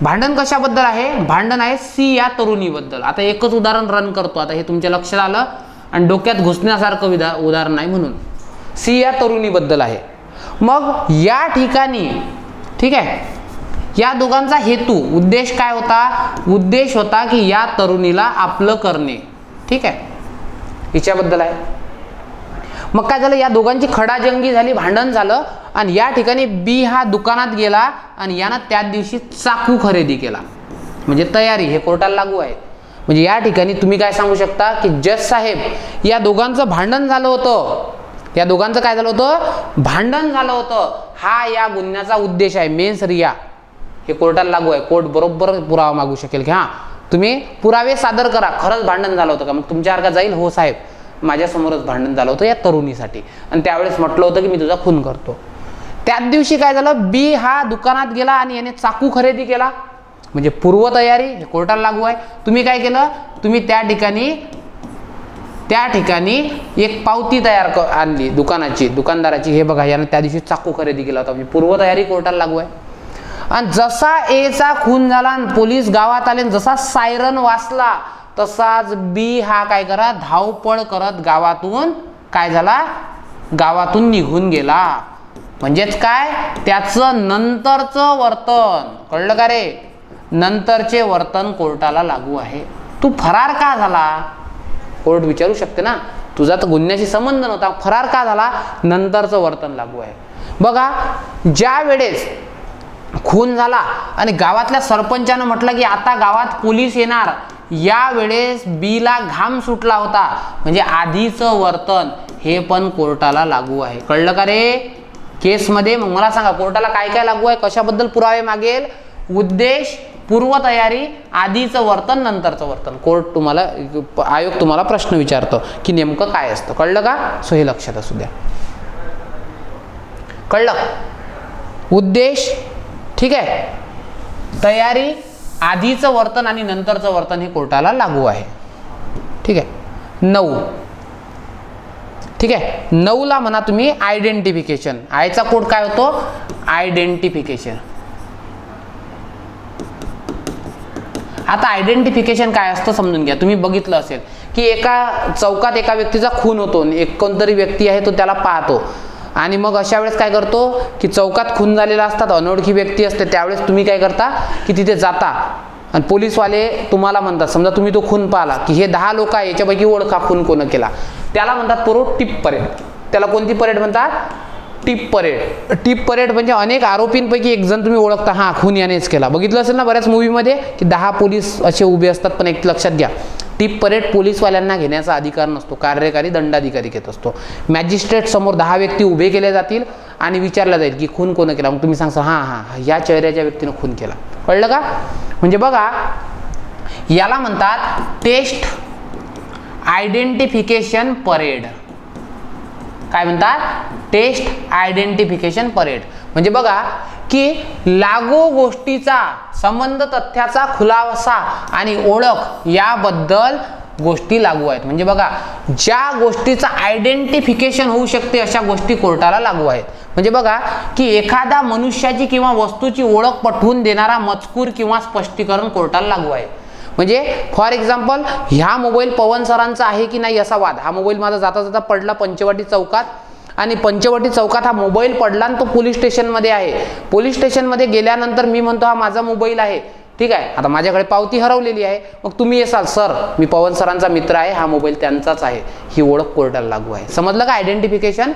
भांडण कशाबद्दल आहे? भांडण आहे सी या तरुणीबद्दल. आता एकच उदाहरण रन करतो, आता हे तुमच्या लक्षात आलं आणि डोक्यात घुसण्यासारखं उदाहरण नाही म्हणून. सी या तरुणीबद्दल आहे. मग या ठिकाणी ठीक आहे, या दोघांचा हेतू उद्देश काय होता? उद्देश होता की या तरुणीला आपलं करणे. ठीक आहे, हिच्याबद्दल आहे. मग काय झालं? या दोघांची खडाजंगी झाली, भांडण झालं आणि या ठिकाणी बी हा दुकानात गेला आणि यानं त्याच दिवशी चाकू खरेदी केला. म्हणजे तयारी, हे कोर्टाला लागू आहे. म्हणजे या ठिकाणी तुम्ही काय सांगू शकता की जज साहेब या दोघांचं भांडण झालं होतं. या दोघांचं काय झालं होतं? भांडण झालं होतं. हा या गुन्ह्याचा उद्देश आहे, मेन्स रिया. हे कोर्टाला लागू आहे. कोर्ट बरोबर पुरावा मागू शकेल की हां तुम्ही पुरावे सादर करा, खरंच भांडण झालं होतं का? मग तुमच्यासारखा जाईल, हो साहेब माझ्यासमोरच भांडण झालं होतं या तरुणीसाठी आणि त्यावेळेस म्हटलं होतं की मी तुझा खून करतो. त्याच दिवशी काय झालं? बी हा दुकानात गेला आणि याने चाकू खरेदी केला. म्हणजे पूर्वतयारी, हे कोर्टाला लागू आहे. तुम्ही काय केलं? तुम्ही त्या ठिकाणी एक पावती तयार आणली दुकानाची, दुकानदाराची. हे बघा, यानं त्या दिवशी चाकू खरेदी केला होता. म्हणजे पूर्वतयारी कोर्टाला लागू आहे. आणि जसा एचा खून झाला आणि पोलीस गावात आले, जसा सायरन वाजला तसाच बी हा काय करा? धावपळ करत गावातून काय झाला? गावातून निघून गेला. म्हणजेच काय? त्याचं नंतरचं वर्तन, कळलं का रे? नंतरचे वर्तन कोर्टाला लागू आहे. तू फरार का झाला? कोर्ट विचारू शकते ना, तुझा तर गुन्ह्याशी संबंध नव्हता, फरार का झाला? नंतरचं वर्तन लागू आहे. बघा, ज्या वेळेस खून झाला आणि गावातल्या सरपंचानं म्हटलं की आता गावात पोलीस येणार, या वेळेस बीला घाम सुटला होता. म्हणजे आधीचं वर्तन हे पण कोर्टाला लागू आहे. कळलं का रे? केसमध्ये मग मला सांगा कोर्टाला काय काय लागू आहे? कशाबद्दल पुरावे मागेल? उद्देश, पूर्वतयारी, आधीचं वर्तन, नंतरचं वर्तन. कोर्ट तुम्हाला, आयोग तुम्हाला प्रश्न विचारतो की नेमकं काय असतं. कळलं का? सो हे लक्षात असू द्या. कळलं? उद्देश, ठीक आहे, तयारी, आधीचं वर्तन आणि नंतरचं वर्तन हे कोर्टाला लागू आहे. ठीक आहे. 9, ठीक आहे, 9 ला म्हणा तुम्ही आयडेंटिफिकेशन. आयचा कोड काय होतो? आयडेंटिफिकेशन. आता आयडेंटिफिकेशन काय असतं समजून घ्या. तुम्ही बघितलं असेल की एका चौकात एका व्यक्तीचा खून होतो, एक कोणतरी व्यक्ती आहे तो त्याला पाहतो आणि मग अशा वेळेस काय करतो की चौकात खून झालेला असतात, अनोळखी व्यक्ती असते, त्यावेळेस तुम्ही काय करता की तिथे जाता आणि पोलीसवाले तुम्हाला म्हणतात, समजा तुम्ही तो खून पाहिला की हे 10 लोक आहे, याच्यापैकी ओळखा खून कोण केला. त्याला म्हणतात टिप परेड. त्याला कोणती परेड म्हणतात? Tip parade. टिप परेड म्हणजे अनेक आरोपींपैकी एक जण तुम्ही ओळखता, हा खून यानेच केला. बघितलं असेल ना बऱ्याच मूवीमध्ये की 10 पोलीस असे उभे असतात. पण एक लक्षात घ्या, टिप परेड पोलीसवाल्यांना घेण्याचा अधिकार नसतो, कार्यकारी दंडाधिकारी घेत असतो. मॅजिस्ट्रेट समोर 10 व्यक्ती उभे केले जातील आणि विचारलं जाईल की खून कोण केला. मग तुम्ही सांगता हां या चेहऱ्याच्या व्यक्तीनं खून केला. कळलं का? म्हणजे बघा, याला म्हणतात टेस्ट आयडेंटिफिकेशन परेड. काय म्हणतात? Test identification parade. म्हणजे बघा की लागू गोष्टीचा संबंध, तथ्याचा खुलासा आणि ओळख याबद्दल गोष्टी लागू आहेत. म्हणजे बघा, ज्या गोष्टीचं आयडेंटिफिकेशन होऊ शकते अशा गोष्टी कोर्टाला लागू आहेत. म्हणजे बघा की एखाद्या मनुष्याची किंवा वस्तूची ओळख पटवून देणारा मजकूर किंवा स्पष्टीकरण कोर्टाला लागू आहे. म्हणजे फॉर एक्झाम्पल, ह्या मोबाईल पवन सरांचा आहे की नाही असा वाद. हा मोबाईल माझा जाता जाता पडला पंचवटी चौकात आणि पंचवटी चौकात हा मोबाईल पडला आणि तो पोलीस स्टेशनमध्ये आहे. पोलीस स्टेशनमध्ये गेल्यानंतर मी म्हणतो हा माझा मोबाईल आहे. ठीक आहे, आता माझ्याकडे पावती हरवलेली आहे. मग तुम्ही येसाल, सर मी पवन सरांचा मित्र आहे, हा मोबाईल त्यांचाच आहे. ही ओळख कोर्टाला लागू आहे. समजलं का? आयडेंटिफिकेशन.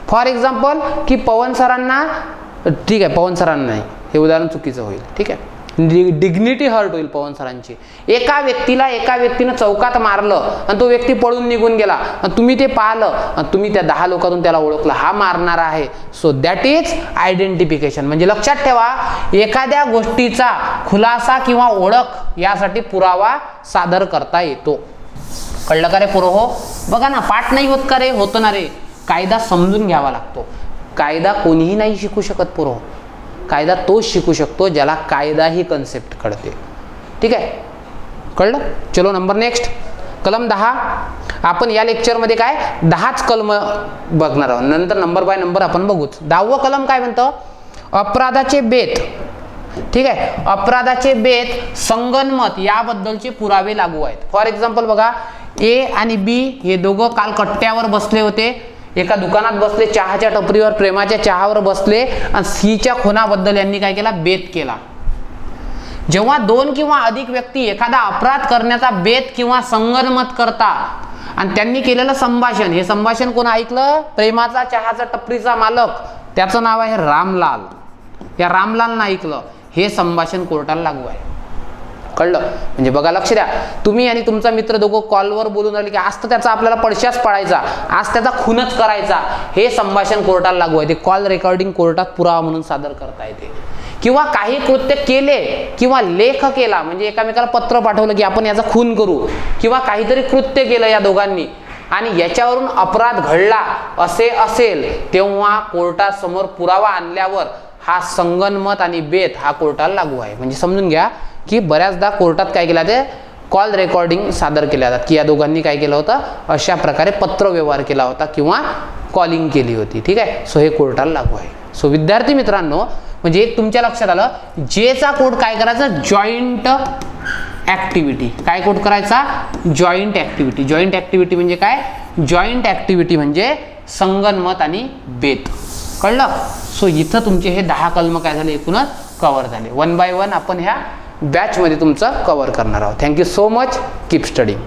फॉर एक्झाम्पल की पवन सरांना, ठीक आहे पवन सरांना नाही, हे उदाहरण चुकीचं होईल. ठीक आहे, डिग्निटी हर्ट होईल पवन सरांची. एका व्यक्तीनं चौकात मारलं आणि तो व्यक्ती पळून निघून गेला आणि तुम्ही ते पाहिलं आणि तुम्ही त्या 10 लोकांतून त्याला ओळखलं, हा मारणारा आहे. So that is identification. म्हणजे लक्षात ठेवा, एखाद्या गोष्टीचा खुलासा किंवा ओळख यासाठी पुरावा सादर करता येतो. कळलं का रे पुरोहो? बघा ना, पाठ नाही होत का रे? होतं ना रे. कायदा समजून घ्यावा लागतो. कायदा कोणीही नाही शिकू शकत पुरोहो. कायदा तोच शिकू शकतो ज्याला कायदा ही कन्सेप्ट कळते. ठीक आहे, कळलं? चलो नंबर नेक्स्ट, कलम 10. आपण या लेक्चरमध्ये काय 10च कलम बघणार आहोत, नंतर नंबर बाय नंबर आपण बघूच. 10वं कलम काय म्हणतं? अपराधाचे बेत ठीक आहे. अपराधाचे बेत, संगनमत याबद्दलचे पुरावे लागू आहेत. फॉर एक्झाम्पल बघा, ए आणि बी हे दोघं काल कट्ट्यावर बसले होते, एका दुकानात बसले, चहाच्या टपरीवर, प्रेमाच्या चहावर बसले आणि सीच्या खुनाबद्दल यांनी काय केला, बेत केला. जेव्हा दोन किंवा अधिक व्यक्ती एखादा अपराध करण्याचा बेत किंवा संगनमत करतात आणि त्यांनी केलेलं संभाषण, हे संभाषण कोण ऐकलं, प्रेमाचा चहाचा टपरीचा मालक, त्याचं नाव आहे रामलाल, या रामलालनं ऐकलं, हे संभाषण कोर्टाला लागू आहे. कळलं? म्हणजे बघा, लक्ष द्या, तुम्ही आणि तुमचा मित्र दोघं कॉलवर बोलून राहिले की आज तर त्याचा आपल्याला पडशाच पडायचा, आज त्याचा खूनच करायचा, हे संभाषण कोर्टाला लागू आहे. ते कॉल रेकॉर्डिंग कोर्टात पुरावा म्हणून सादर करता येते. किंवा काही कृत्य केले किंवा लेख केला, म्हणजे एकामेकाला पत्र पाठवलं की आपण याचा खून करू, किंवा काहीतरी कृत्य केलं या दोघांनी आणि याच्यावरून अपराध घडला असे असेल, तेव्हा कोर्टासमोर पुरावा आणल्यावर हा संगनमत आणि बेत हा कोर्टाला लागू आहे. म्हणजे समजून घ्या की बऱ्याचदा कोर्टात काय केलं ते कॉल रेकॉर्डिंग सादर केल्या जातात की या दोघांनी काय केलं होतं, अशा प्रकारे पत्र व्यवहार केला होता किंवा कॉलिंग केली होती. ठीक आहे. सो हे कोर्टाला लागू आहे. सो विद्यार्थी मित्रांनो, म्हणजे एक तुमच्या लक्षात आलं, जेचा कोड काय करायचा, जॉईंट ऍक्टिव्हिटी. काय कोड करायचा, जॉईंट ऍक्टिव्हिटी. जॉईंट ऍक्टिव्हिटी म्हणजे काय, जॉईंट ऍक्टिव्हिटी म्हणजे संगनमत आणि बेत. कळलं? सो इथं तुमचे हे 10 कलम काय झाले, एकूणच कव्हर झाले. 1 बाय 1 आपण ह्या बॅचमध्ये तुमचं कव्हर करणार आहोत. Thank you so much. Keep studying.